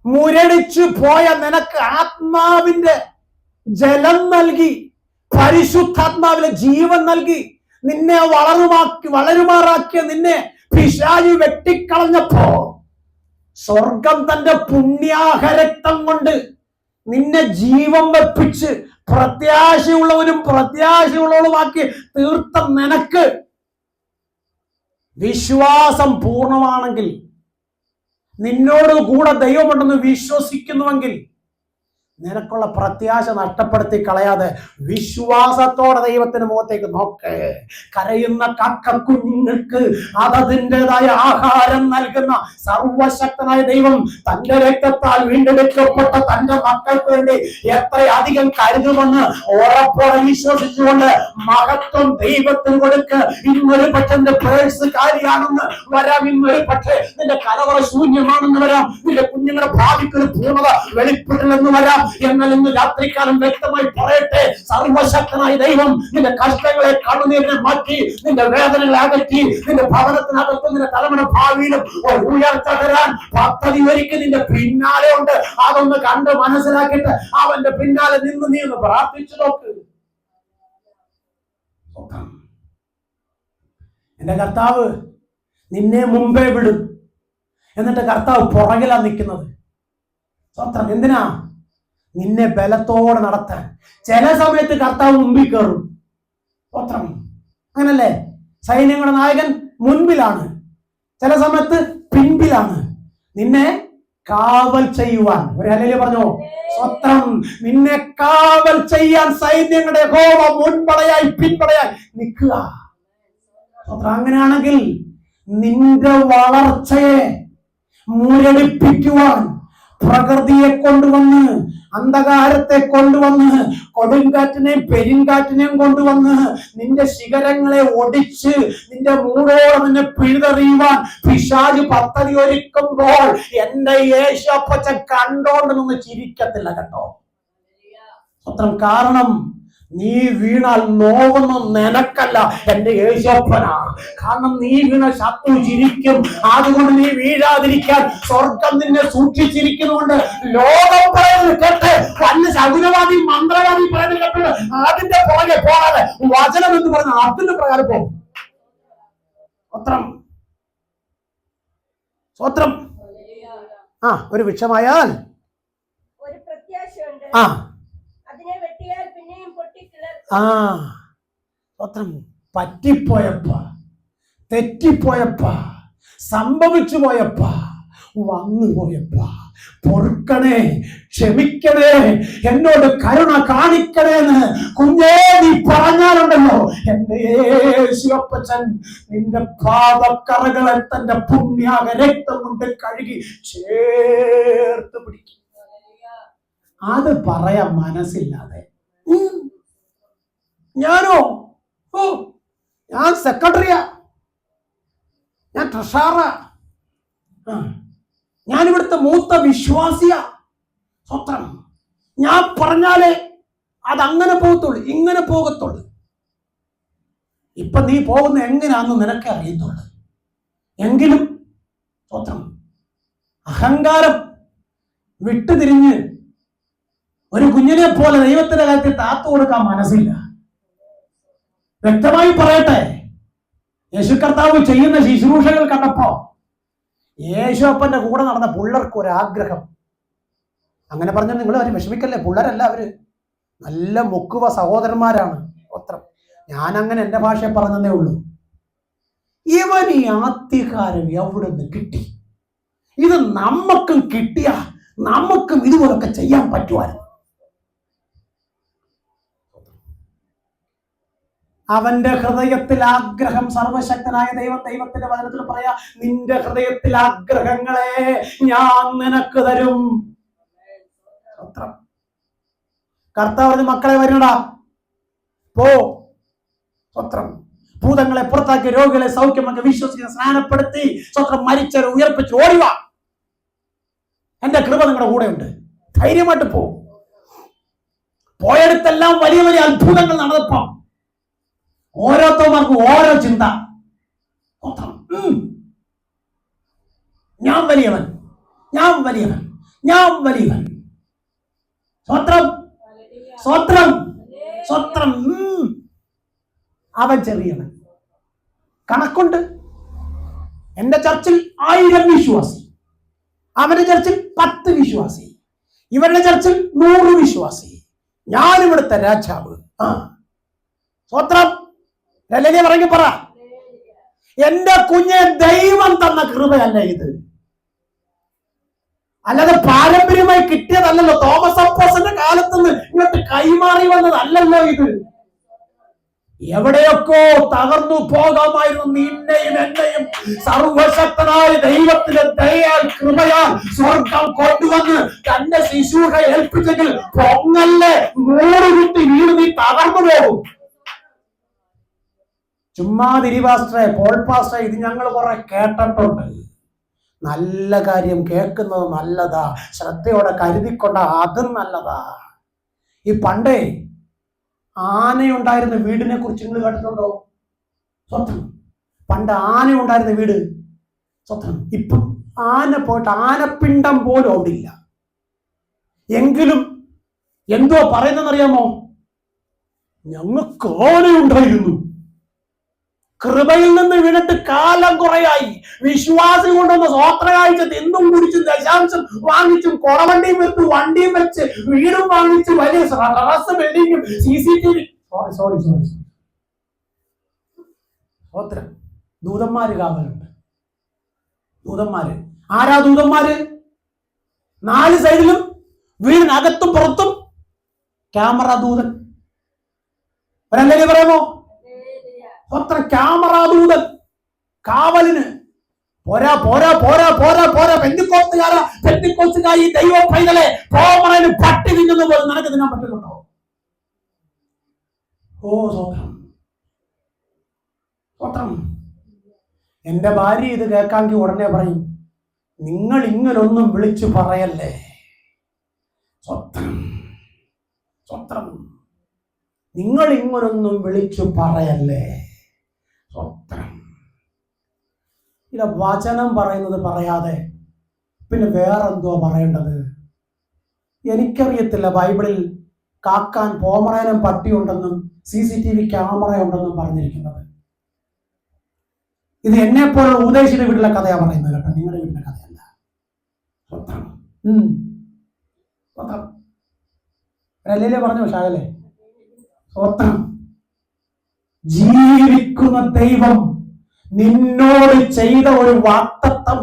മുരടിച്ചു പോയ നിനക്ക് ആത്മാവിന്റെ ജലം നൽകി, പരിശുദ്ധാത്മാവിലെ ജീവൻ നൽകി, നിന്നെ വളരുമാറാക്കിയ നിന്നെ പിശാചി വെട്ടിക്കളഞ്ഞപ്പോ സ്വർഗം തന്റെ പുണ്യാഹരക്തം കൊണ്ട് നിന്നെ ജീവൻ വെപ്പിച്ച് പ്രത്യാശയുള്ളവരും പ്രത്യാശയുള്ളവരുമാക്കി തീർത്ത നിനക്ക് വിശ്വാസം പൂർണ്ണമാണെങ്കിൽ, നിന്നോട് കൂടെ ദൈവമുണ്ടെന്ന് വിശ്വസിക്കുന്നുവെങ്കിൽ, നിനക്കുള്ള പ്രത്യാശ നഷ്ടപ്പെടുത്തി കളയാതെ വിശ്വാസത്തോടെ ദൈവത്തിന് മുഖത്തേക്ക് നോക്ക്. കരയുന്ന കക്കക്കുഞ്ഞുങ്ങൾക്ക് അതതിൻ്റെതായ ആഹാരം നൽകുന്ന സർവശക്തനായ ദൈവം തന്റെ രക്തത്താൽ വീണ്ടെടുക്കപ്പെട്ട തന്റെ മക്കൾക്ക് വേണ്ടി എത്രയധികം കരുതുമെന്ന് ഉറപ്പോടെ വിശ്വസിച്ചുകൊണ്ട് മഹത്വം ദൈവത്തിന് കൊടുക്ക്. ഇന്നൊരു പക്ഷെ നിന്റെ പേഴ്സ് കാര്യമാണെന്ന് വരാം, ഇന്നൊരു പക്ഷേ നിന്റെ കലവറ ശൂന്യമാണെന്ന് വരാം, നിന്റെ കുഞ്ഞുങ്ങളുടെ ഭാവിക്കൊരു പൂർണ്ണത വെളിപ്പെടില്ലെന്ന് വരാം. എന്നാൽ ഇന്ന് രാത്രിക്കാലം വ്യക്തമായി പറയട്ടെ, സർവശക്തനായ ദൈവം നിന്റെ കഷ്ടങ്ങളെ കണ്ണുനീരിനെ മാറ്റി, നിന്റെ വേദനകളെ അകറ്റി, നിന്റെ ഭവനത്തിനകത്തും നിന്റെ തലമുറ ഭാവിയിലും ഒരു ഉയർച്ച തരാൻ പദ്ധതി ഒരുക്കി നിന്റെ പിന്നാലെ ഉണ്ട്. അതൊന്ന് കണ്ട് മനസ്സിലാക്കിയിട്ട് അവന്റെ പിന്നാലെ നിന്ന് നീ ഒന്ന് പ്രാർത്ഥിച്ചു നോക്ക്. എന്റെ കർത്താവ് നിന്നെ മുമ്പേ വിടും, എന്നിട്ട് കർത്താവ് പുറകിലാ നിൽക്കുന്നത്. സ്വത്രം. എന്തിനാ? നിന്നെ ബലത്തോടെ നടത്താൻ. ചില സമയത്ത് കർത്താവ് മുമ്പിൽ കയറും. സ്വത്രം. അങ്ങനല്ലേ? സൈന്യങ്ങളുടെ നായകൻ മുൻപിലാണ്, ചില സമയത്ത് പിൻപിലാണ്. നിന്നെ കാവൽ ചെയ്യുവാൻ. ഒരു ഹല്ലേലൂയ പറഞ്ഞോ. സ്വത്രം. നിന്നെ കാവൽ ചെയ്യാൻ സൈന്യങ്ങളുടെ യഹോവ മുൻപടയായി പിൻപടയായി നിൽക്കുക. സ്വത്രം. അങ്ങനെയാണെങ്കിൽ നിന്റെ വളർച്ചയെ മുരടിപ്പിക്കുവാൻ പ്രകൃതിയെ കൊണ്ടുവന്ന്, അന്ധകാരത്തെ കൊണ്ടുവന്ന്, കൊടുങ്കാറ്റിനെയും പെരുങ്കാറ്റിനെയും കൊണ്ടുവന്ന് നിന്റെ ശിഖരങ്ങളെ ഒടിച്ച് നിന്റെ മൂടോടെ നിന്നെ പിഴുതെറിയുവാൻ പിശാച് പദ്ധതി ഒരുക്കുമ്പോൾ എന്റെ യേശുപ്പച്ചൻ കണ്ടോണ്ട് നിന്ന് ചിരിക്കത്തില്ല കേട്ടോ. സ്വത്രം. കാരണം നീ വീണാൽ നോവുന്ന നിനക്കല്ല, എന്റെ യേശുപ്പനാ. കാരണം നീ വീണ ശത്രു ചിരിക്കും. അതുകൊണ്ട് നീ വീഴാതിരിക്കാൻ സ്വർഗം നിന്നെ സൂക്ഷിച്ചിരിക്കുന്നുണ്ട്. ലോകം പറയുന്നത് കേട്ട്, വല്ല ശകുനവാദി മന്ത്രവാദി പറയുന്നത് കേട്ട് അതിന്റെ പുറകെ പോകാതെ വചനം എന്ന് പറഞ്ഞ അതിന്റെ പ്രകാരം പോകും. സ്വത്രം. സ്വത്രം. ഒരു വൃക്ഷമായാൽ ആ അതിനെ വെട്ടിയാൽ പിന്നെയും ആ സ്വത്രം. പറ്റിപ്പോയപ്പ, തെറ്റിപ്പോയപ്പ, സംഭവിച്ചു പോയപ്പ, വന്നു പോയപ്പ, പൊറുക്കണേ, ക്ഷമിക്കണേ, എന്നോട് കരുണ കാണിക്കണേന്ന് കുഞ്ഞേ നീ പറഞ്ഞാലുണ്ടല്ലോ, എന്റെ യേശുവപ്പച്ചൻ നിന്റെ പാദക്കറകളെ തന്റെ പുണ്യാക രക്തം കൊണ്ട് കഴുകി ചേർത്ത് പിടിക്കും. അത് പറയാൻ മനസ്സില്ലാതെ ഞാനോ, ഓ ഞാൻ സെക്രട്ടറിയാ, ഞാൻ ട്രഷററാ, ഞാനിവിടുത്തെ മൂത്ത വിശ്വാസിയാ, സ്വത്രം, ഞാൻ പറഞ്ഞാലേ അതങ്ങനെ പോകത്തുള്ളൂ, ഇങ്ങനെ പോകത്തുള്ളൂ. ഇപ്പൊ നീ പോകുന്ന എങ്ങനെയാണെന്ന് നിനക്ക് അറിയത്തുള്ളൂ. എങ്കിലും സ്വത്രം, അഹങ്കാരം വിട്ടുതിരിഞ്ഞ് ഒരു കുഞ്ഞിനെ പോലെ ദൈവത്തിന്റെ കാര്യത്തിൽ താത്തു കൊടുക്കാൻ മനസ്സില്ല. വ്യക്തമായി പറയട്ടെ, യേശു കർത്താവ് ചെയ്യുന്ന ശുശ്രൂഷകൾ കണ്ടപ്പോ യേശുപ്പന്റെ കൂടെ നടന്ന പിള്ളേർക്ക് ഒരാഗ്രഹം. അങ്ങനെ പറഞ്ഞാൽ നിങ്ങൾ അവര് വിഷമിക്കല്ലേ, പിള്ളേരല്ല, അവര് നല്ല മുക്കുവ സഹോദരന്മാരാണ്. ഒത്രം ഞാൻ അങ്ങനെ എന്റെ ഭാഷയെ പറഞ്ഞതേ ഉള്ളൂ. ഇവൻ ഈ ആദ്യകാരം എവിടെ നിന്ന് കിട്ടി? ഇത് നമുക്കും കിട്ടിയ നമുക്കും ഇതുപോലൊക്കെ ചെയ്യാൻ പറ്റുമായിരുന്നു. അവന്റെ ഹൃദയത്തിൽ ആഗ്രഹം, സർവശക്തനായ ദൈവത്തിന്റെ വചനത്തിൽ പറയാ, നിന്റെ ഹൃദയത്തിൽ ആഗ്രഹങ്ങളെ ഞാൻ നിനക്ക് തരും. കർത്താവ് മക്കളെ വരണടാ, പോ, സ്വത്രം, ഭൂതങ്ങളെ പുറത്താക്കി രോഗികളെ സൗഖ്യമാക്കി വിശ്വസിക്കുന്ന സ്നാനപ്പെടുത്തി സ്വത്രം, മരിച്ചവരെ ഉയർപ്പിച്ച് ഓടിവാ, എന്റെ കൃപ നിങ്ങളുടെ കൂടെ ഉണ്ട്, ധൈര്യമായിട്ട് പോ. പോയടുത്തെല്ലാം വലിയ വലിയ അത്ഭുതങ്ങൾ നടന്നപ്പോ ഓരോരുത്തർക്കും ഓരോ ചിന്ത, ഞാൻ വലിയവൻ, ഞാൻ വലിയവൻ, ഞാൻ വലിയവൻ, സ്വത്രം, സ്വത്രം, സ്വത്രം, അവൻ ചെറിയവൻ. കണക്കുണ്ട്. എന്റെ ചർച്ചിൽ 1000 വിശ്വാസി, അവന്റെ ചർച്ചിൽ 10 വിശ്വാസി, ഇവരുടെ ചർച്ചിൽ 100 വിശ്വാസി, ഞാനിവിടുത്തെ രാജാവ്. സ്വത്രം, പറഞ്ഞ പറ, എന്റെ കുഞ്ഞെ ദൈവം തന്ന കൃപയല്ല ഇത്, അല്ലാതെ പാരമ്പര്യമായി കിട്ടിയതല്ലല്ലോ, തോമസ് അപ്പോസ്തലന്റെ കാലത്ത് നിന്ന് ഇങ്ങോട്ട് കൈമാറി വന്നതല്ലല്ലോ ഇത്. എവിടെയൊക്കെ തകർന്നു പോകാമായിരുന്നു നിന്നെയും എന്നെയും സർവശക്തനായ ദൈവത്തിന്റെ ദയാൽ കൃപയാൽ സ്വർഗം കൊണ്ടുവന്ന് തന്റെ ശുശ്രൂഷ ഏൽപ്പിച്ചെങ്കിൽ പൊങ്ങല്ലേ, 100 കുത്തി വീട് നീ തകർന്നു പോകും. ചുമ്മാതിരി പാസ്റ്ററെ, പോൾ പാസ്റ്ററെ, ഇത് ഞങ്ങൾ കുറെ കേട്ടിട്ടുണ്ട്. നല്ല കാര്യം കേൾക്കുന്നത് നല്ലതാ, ശ്രദ്ധയോടെ കരുതിക്കൊണ്ട അതും നല്ലതാ. ഈ പണ്ടേ ആനയുണ്ടായിരുന്ന വീടിനെ കുറിച്ച് നിങ്ങൾ കേട്ടിട്ടുണ്ടോ? സ്വത്രം, പണ്ട് ആനയുണ്ടായിരുന്ന വീട്, സ്വത്രം, ഇപ്പം ആന പോയിട്ട് ആനപ്പിണ്ടം പോലും ഓടില്ല. എങ്കിലും എന്തോ പറയുന്നറിയാമോ? ഞങ്ങൾക്ക് ആനയുണ്ടായിരുന്നു, കൃപയിൽ നിന്ന് വീണിട്ട് കാലം കുറയായി, വിശ്വാസം കൊണ്ടൊന്ന് സ്വോത്രകാഴ്ച തിന്നും കുടിച്ചും ദശാംശം വാങ്ങിച്ചും കുടവണ്ടിയും വെച്ച് വണ്ടിയും വെച്ച് വീടും വാങ്ങിച്ച് വലിയ ബിൽഡിങ്ങും CCTV. സോറി സ്വോത്രം, ദൂതന്മാര് കാവലുണ്ട്. ദൂതന്മാര് ആരാ? ദൂതന്മാര് 4 സൈഡിലും, വീടിനകത്തും പുറത്തും ക്യാമറ ദൂതൻ. ഒരല്ലേ പറയാമോ? സ്വത്രം, ക്യാമറ ദൂതൻ കാവലിന്. പോരാ പോരാ പോരാ പോരാ പോരാ, പെന്തിക്കോസ്തുകാരി ദൈവ പൈതലെ, പോമറന് പട്ടി തിന്നുന്ന പോലെ നിനക്ക് തിന്നാൻ പറ്റുന്നുണ്ടോ? ഓ സ്വത്രം, സ്വത്രം. എന്റെ ഭാര്യ ഇത് കേൾക്കാമെങ്കിൽ ഉടനെ പറയും, നിങ്ങൾ ഇങ്ങനൊന്നും വിളിച്ചു പറയല്ലേ. സ്വത്രം, സ്വത്രം, നിങ്ങൾ ഇങ്ങനൊന്നും വിളിച്ചു പറയല്ലേ. സ്വത്രം. ഇല്ല, വചനം പറയുന്നത് പറയാതെ പിന്നെ വേറെന്തോ പറയേണ്ടത്? എനിക്കറിയത്തില്ല. ബൈബിളിൽ കാക്കാൻ പോമറേനും പട്ടിയുണ്ടെന്നും CCTV ക്യാമറ ഉണ്ടെന്നും പറഞ്ഞിരിക്കുന്നത്. ഇത് എന്നെപ്പോലുള്ള ഉപദേശിയുടെ വീട്ടിലെ കഥയാണ് പറയുന്നത് കേട്ടോ, നിങ്ങളുടെ വീട്ടിലെ കഥയല്ല. സ്വത്രം, സ്വത്രം. ഒരല്ലേ പറഞ്ഞു ഷാകലെ. സ്വത്രം. ജീവിക്കുന്ന ദൈവം നിന്നോട് ചെയ്ത ഒരു വാഗ്ദത്തം,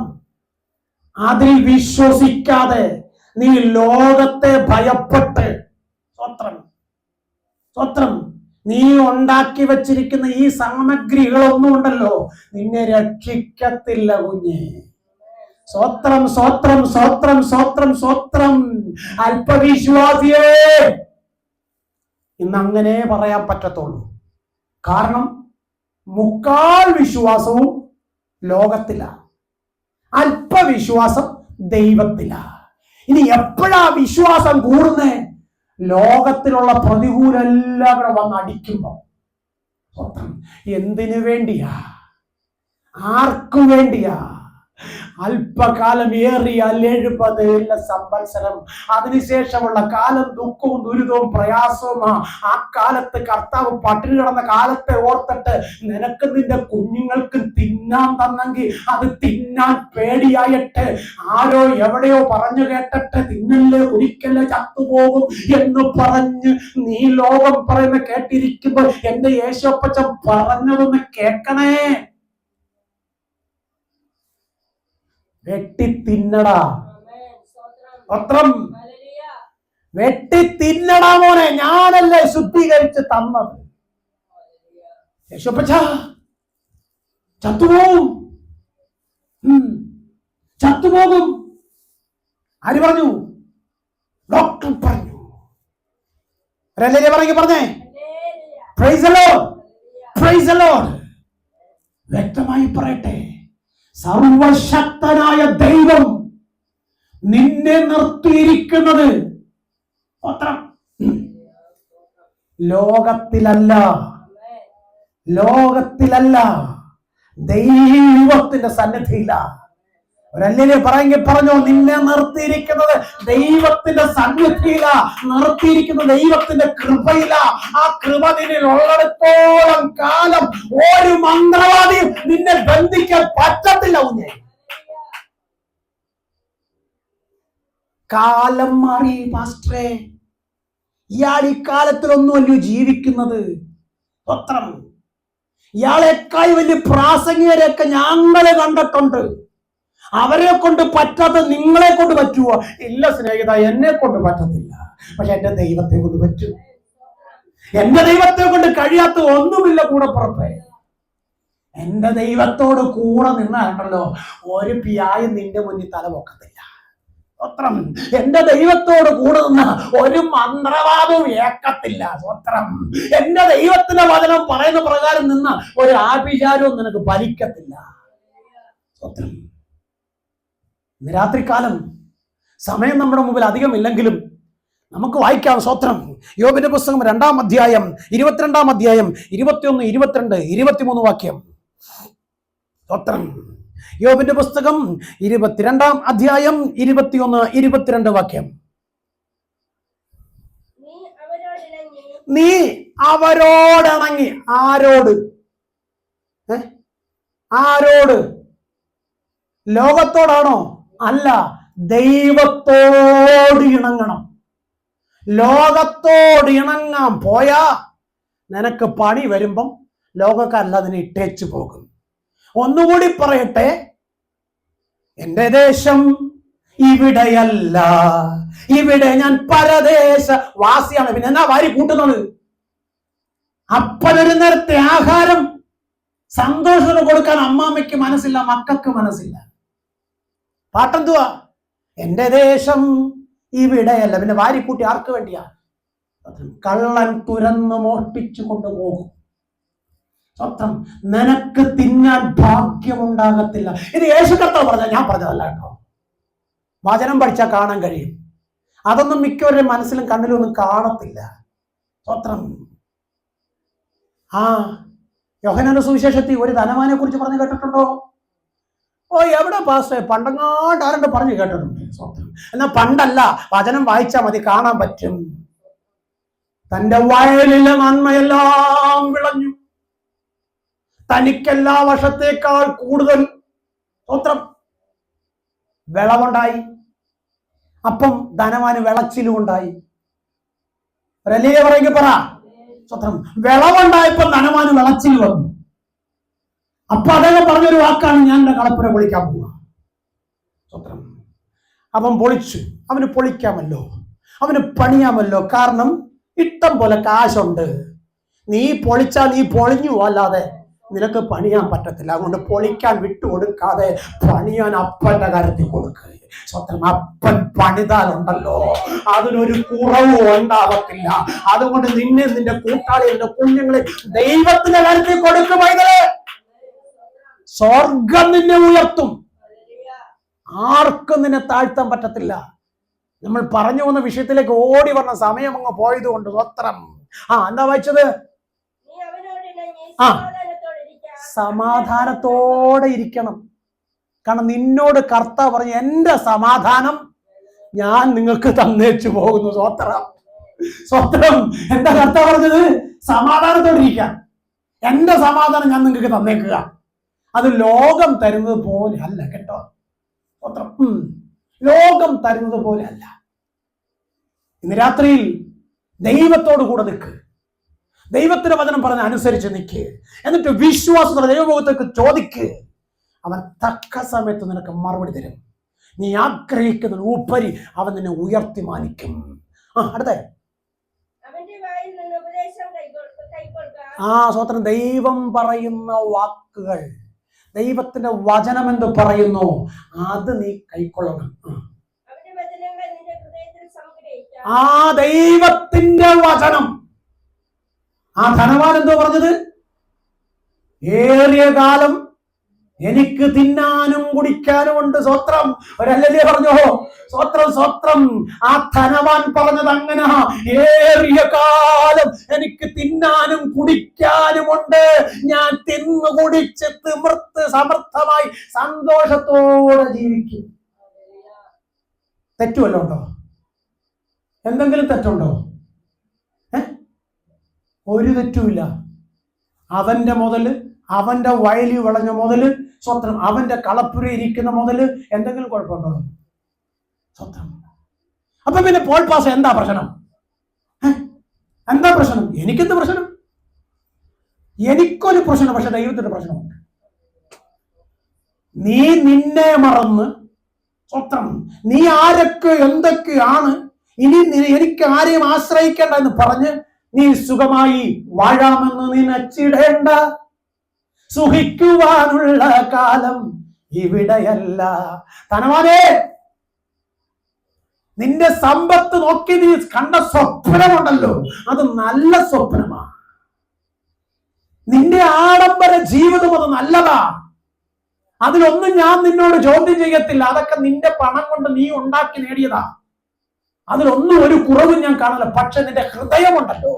അതിൽ വിശ്വസിക്കാതെ നീ ലോകത്തെ ഭയപ്പെട്ട്, സ്വത്രം, നീ ഉണ്ടാക്കി വച്ചിരിക്കുന്ന ഈ സാമഗ്രികളൊന്നും ഉണ്ടല്ലോ, നിന്നെ രക്ഷിക്കത്തില്ല കുഞ്ഞെ. സ്വത്രം, സ്വത്രം, സ്വത്രം, സ്വത്രം, സ്വത്രം. അല്പവിശ്വാസിയേ, ഇന്ന് അങ്ങനെ പറയാൻ പറ്റത്തുള്ളൂ. കാരണം മുക്കാൽ വിശ്വാസവും ലോകത്തിലാണ്, അല്പവിശ്വാസം ദൈവത്തിലാണ്. ഇനി എപ്പോഴാ വിശ്വാസം കൂടുന്നേ? ലോകത്തിലുള്ള പ്രതികൂലെല്ലാം കൂടെ വന്ന് അടിക്കുമ്പോ. എന്തിനു വേണ്ടിയാ? ആർക്കു വേണ്ടിയാ? അല്പകാലം ഏറിയാൽ 70 സംവത്സരം, അതിനുശേഷമുള്ള കാലം ദുഃഖവും ദുരിതവും പ്രയാസവുമാ. ആ കാലത്ത് കർത്താവ് പട്ടിണി കിടന്ന കാലത്തെ ഓർത്തിട്ട് നിനക്ക് നിന്റെ കുഞ്ഞുങ്ങൾക്ക് തിന്നാൻ തന്നെങ്കിൽ അത് തിന്നാൻ പേടിയായിട്ട് ആരോ എവിടെയോ പറഞ്ഞു കേട്ടിട്ട് തിന്നല്ലേ ഒരിക്കലേ ചത്തുപോകും എന്ന് പറഞ്ഞ് നീ ലോകം പറയുന്ന കേട്ടിരിക്കുമ്പോൾ എന്റെ യേശുപ്പച്ചൻ പറഞ്ഞതൊന്ന് കേൾക്കണേ. വെട്ടി തിന്നടാ, പത്രം വെട്ടി തിന്നടാ മോനെ, ഞാനല്ലേ ശുദ്ധീകരിച്ച് തന്നത്. യേശുപ്പച്ച ചത്തുപോകും, ചത്തുപോകും. ആര് പറഞ്ഞു? ഡോക്ടർ പറഞ്ഞു. പറഞ്ഞേ price the lord, praise the Lord. വ്യക്തമായി പറയട്ടെ, സർവശക്തനായ ദൈവം നിന്നെ നിർത്തിയിരിക്കുന്നത് ലോകത്തിലല്ല, ലോകത്തിലല്ല, ദൈവത്തിന്റെ സന്നിധിയില. ഒരല്ലേ പറഞ്ഞോ, നിന്നെ നിർത്തിയിരിക്കുന്നത് ദൈവത്തിന്റെ സന്നിധിയില, നിർത്തിയിരിക്കുന്നത് ദൈവത്തിന്റെ കൃപയില. ആ കൃപ നിന്നിൽ ഉള്ളിടത്തോളം കാലം ഒരു മന്ത്രവാദിയും നിന്നെ ബന്ധിക്കാൻ പറ്റത്തില്ല കുഞ്ഞെ. കാലം മാറി പാസ്റ്ററെ, ഇയാൾ ഈ കാലത്തിലൊന്നുമല്ലോ ജീവിക്കുന്നത്. പത്രം, ഇയാളെക്കാൾ വലിയ പ്രാസംഗികരെയൊക്കെ ഞങ്ങളെ കണ്ടിട്ടുണ്ട്. അവരെ കൊണ്ട് പറ്റാത്ത നിങ്ങളെ കൊണ്ട് പറ്റുമോ? ഇല്ല സ്നേഹിത, എന്നെ കൊണ്ട് പറ്റത്തില്ല. പക്ഷെ എന്റെ ദൈവത്തെ കൊണ്ട് പറ്റും. എന്റെ ദൈവത്തെ കൊണ്ട് കഴിയാത്ത ഒന്നുമില്ല കൂടപ്പുറത്തെ. എന്റെ ദൈവത്തോട് കൂടെ നിന്നാണല്ലോ ഒരു പിയായും നിന്റെ മുന്നിൽ തല പൊക്കത്തില്ല. സ്വത്രം. എന്റെ ദൈവത്തോട് കൂടെ നിന്ന ഒരു മന്ത്രവാദവും ഏക്കത്തില്ല. സ്വത്രം. എന്റെ ദൈവത്തിന്റെ വചനം പറയുന്ന പ്രകാരം നിന്ന ഒരു ആഭിചാരവും നിനക്ക് ഫലിക്കത്തില്ല. സ്വത്രം. ഇന്ന് രാത്രികാലം സമയം നമ്മുടെ മുമ്പിൽ അധികമില്ലെങ്കിലും നമുക്ക് വായിക്കാം. സ്വത്രം. യോബിന്റെ പുസ്തകം 2-ാം അധ്യായം 22-ാം അധ്യായം 21, 22, 23 വാക്യം. സ്വത്രം. യോബിന്റെ പുസ്തകം 22-ാം അധ്യായം 21, 22 വാക്യം. നീ അവരോടിണങ്ങി. ആരോട്? ആരോട്? ലോകത്തോടാണോ? അല്ല, ദൈവത്തോട് ഇണങ്ങണം. ലോകത്തോട് ഇണങ്ങാൻ പോയാ നിനക്ക് പണി വരുമ്പം ലോകക്കാരല്ല അതിനെ ഇട്ടേച്ചു പോകും. ഒന്നുകൂടി പറയട്ടെ, എന്റെ ദേശം ഇവിടെയല്ല, ഇവിടെ ഞാൻ പരദേശ വാസിയാണ്. പിന്നെ എന്നാ വാരി കൂട്ടുന്നത്? അപ്പനൊരു നേരത്തെ ആഹാരം സന്തോഷത്തിന് കൊടുക്കാൻ അമ്മാമ്മയ്ക്ക് മനസ്സില്ല, മക്കൾക്ക് മനസ്സില്ല. പാട്ടെന്തുവാ? എന്റെ ദേശം ഇവിടെയല്ല. പിന്നെ വാരിക്കൂട്ടി ആർക്ക് വേണ്ടിയാ? കള്ളൻ തുരന്ന് മോഷ്ടിച്ചു കൊണ്ടുപോകും. സ്വത്രം. നിനക്ക് തിന്നാൻ ഭാഗ്യമുണ്ടാകത്തില്ല. ഇത് യേശു കർത്താവ് പറഞ്ഞ, ഞാൻ പറഞ്ഞതല്ല കേട്ടോ. വചനം പഠിച്ചാൽ കാണാൻ കഴിയും. അതൊന്നും മിക്കവരുടെ മനസ്സിലും കണ്ണിലും ഒന്നും കാണത്തില്ല. സ്വത്രം. യോഹന്നാന്റെ സുവിശേഷത്തിൽ ഒരു ധനവാനെ കുറിച്ച് പറഞ്ഞു കേട്ടിട്ടുണ്ടോ? ഓ, എവിടെ പാസ്റ്റേ? പണ്ടങ്ങാണ്ട് ആരണ്ട് പറഞ്ഞു കേട്ടിട്ടുണ്ട്. സ്വത്രം. എന്നാൽ പണ്ടല്ല, വചനം വായിച്ചാൽ മതി, കാണാൻ പറ്റും. തന്റെ വയലിലെ നന്മയെല്ലാം വിളഞ്ഞു, തനിക്കെല്ലാ വർഷത്തേക്കാൾ കൂടുതൽ സ്വത്രം വിളവുണ്ടായി. അപ്പം ധനവാന് വിളച്ചിലും ഉണ്ടായി. ഒരല്ലേ പറയെങ്കിൽ പറ. സ്വത്രം. വിളവുണ്ടായപ്പോ നനമാന് വിളച്ചിൽ വന്നു. അപ്പൊ അദ്ദേഹം പറഞ്ഞൊരു വാക്കാണ്, ഞാൻ എന്റെ കളപ്പുര പൊളിക്കാൻ പോവാ. സ്വത്രം. അവൻ പൊളിച്ചു. അവന് പൊളിക്കാമല്ലോ, അവന് പണിയാമല്ലോ. കാരണം ഇഷ്ടം പോലെ കാശുണ്ട്. നീ പൊളിച്ചാൽ നീ പൊളിഞ്ഞു, അല്ലാതെ നിനക്ക് പണിയാൻ പറ്റത്തില്ല. അതുകൊണ്ട് പൊളിക്കാൻ വിട്ടുകൊടുക്കാതെ പണിയാൻ അപ്പന്റെ കാര്യത്തിൽ കൊടുക്കുക. സ്വത്രം. അപ്പൻ പണിതാലുണ്ടല്ലോ അതിനൊരു കുറവും ഉണ്ടാവത്തില്ല. അതുകൊണ്ട് നിന്നെ, നിന്റെ കൂട്ടാളി, നിന്റെ കുഞ്ഞുങ്ങളെ ദൈവത്തിന്റെ കാര്യത്തിൽ കൊടുക്കുമൈതലേ. സ്വർഗം നിന്നെ ഉയർത്തും. ആർക്കും നിന്നെ താഴ്ത്താൻ പറ്റത്തില്ല. നമ്മൾ പറഞ്ഞു വന്ന വിഷയത്തിലേക്ക് ഓടി വന്ന സമയം അങ്ങ് പോയത് കൊണ്ട് സ്വത്രം. എന്താ വായിച്ചത്? സമാധാനത്തോടെ ഇരിക്കണം. കാരണം നിന്നോട് കർത്താവ് പറഞ്ഞു, എന്റെ സമാധാനം ഞാൻ നിങ്ങൾക്ക് തന്നേച്ചു പോകുന്നു. സ്വത്രം. സ്വത്രം. എന്താ കർത്താവ് പറഞ്ഞത്? സമാധാനത്തോടെ ഇരിക്കാൻ. എന്റെ സമാധാനം ഞാൻ നിങ്ങൾക്ക് തന്നേക്കുക. അത് ലോകം തരുന്നത് പോലെ അല്ല കേട്ടോ. സ്വത്രം. ലോകം തരുന്നത് പോലെ അല്ല. ഇന്ന് രാത്രിയിൽ ദൈവത്തോട് കൂടെ നിൽക്ക്. ദൈവത്തിന്റെ വചനം പറഞ്ഞ് അനുസരിച്ച് നിൽക്ക്. എന്നിട്ട് വിശ്വാസത്തോടെ ദൈവമുഖത്തേക്ക് ചോദിക്ക്. അവൻ തക്ക സമയത്ത് നിനക്ക് മറുപടി തരും. നീ ആഗ്രഹിക്കുന്നതിന് ഉപരി അവൻ നിന്നെ ഉയർത്തി മാനിക്കും. അടുത്ത സ്വത്രം. ദൈവം പറയുന്ന വാക്കുകൾ, ദൈവത്തിന്റെ വചനം എന്ത് പറയുന്നു അത് നീ കൈക്കൊള്ളണം. ദൈവത്തിന്റെ വചനം. ധനവാൻ എന്തോ പറഞ്ഞത്? ഏറിയ കാലം എനിക്ക് തിന്നാനും കുടിക്കാനും ഉണ്ട്. സ്വത്രം. ഒരല്ലേ പറഞ്ഞോ? സ്വത്രം. സ്വത്രം. ധനവാൻ പറഞ്ഞത് അങ്ങനെ, ഏറിയ കാലം എനിക്ക് തിന്നാനും കുടിക്കാനും ഉണ്ട്. ഞാൻ തിന്നു കുടിച്ച് തിമിർത്ത് സമർത്ഥമായി സന്തോഷത്തോടെ ജീവിക്കും. തെറ്റുമല്ലോ ഉണ്ടോ? എന്തെങ്കിലും തെറ്റുണ്ടോ? ഒരു തെറ്റുമില്ല. അവന്റെ മുതല്, അവന്റെ വയലിൽ വിളഞ്ഞ മുതല്, സ്വത്രം, അവന്റെ കളപ്പുര ഇരിക്കുന്ന മുതല് എന്തെങ്കിലും കുഴപ്പമുണ്ടോ? സ്വത്രം. അപ്പൊ പിന്നെ പോൾ പാസ് എന്താ പ്രശ്നം? എന്താ പ്രശ്നം? എനിക്കെന്ത് പ്രശ്നം? എനിക്കൊരു പ്രശ്നം, പക്ഷെ ദൈവത്തിന്റെ പ്രശ്നമുണ്ട്. നീ നിന്നെ മറന്ന്, സ്വത്രം, നീ ആരൊക്കെ എന്തൊക്കെയാണ്, ഇനി എനിക്ക് ആരെയും ആശ്രയിക്കേണ്ട എന്ന് പറഞ്ഞ് നീ സുഖമായി വാഴാമെന്ന് നിനച്ചിടേണ്ട. സുഖിക്കുവാനുള്ള കാലം ഇവിടെയല്ല. ധനവാനേ, നിന്റെ സമ്പത്ത് നോക്കി നീ കണ്ട സ്വപ്നമുണ്ടല്ലോ, അത് നല്ല സ്വപ്നമാണ്. നിന്റെ ആഡംബര ജീവിതം അത് നല്ലതാ. അതിലൊന്നും ഞാൻ നിന്നോട് ചോദ്യം ചെയ്യത്തില്ല. അതൊക്കെ നിന്റെ പണം കൊണ്ട് നീ ഉണ്ടാക്കി നേടിയതാ. അതിലൊന്നും ഒരു കുറവും ഞാൻ കാണില്ല. പക്ഷെ നിന്റെ ഹൃദയമുണ്ടല്ലോ,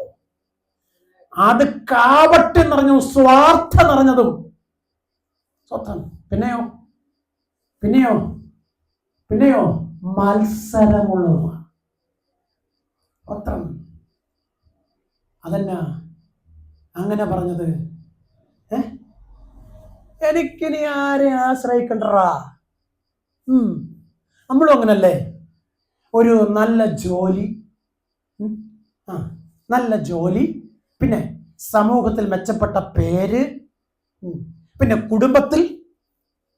അത് കാപട്യം നിറഞ്ഞതും സ്വാർത്ഥ നിറഞ്ഞതും. സ്വത്രം. പിന്നെയോ പിന്നെയോ പിന്നെയോ മത്സരമുള്ളതുമാണ്. സ്വത്രം. അതെന്നാ അങ്ങനെ പറഞ്ഞത്? എനിക്കിനി ആരെ ആശ്രയിക്കണ്ടറാ. നമ്മളും അങ്ങനല്ലേ? ഒരു നല്ല ജോലി, നല്ല ജോലി, പിന്നെ സമൂഹത്തിൽ മെച്ചപ്പെട്ട പേര്, പിന്നെ കുടുംബത്തിൽ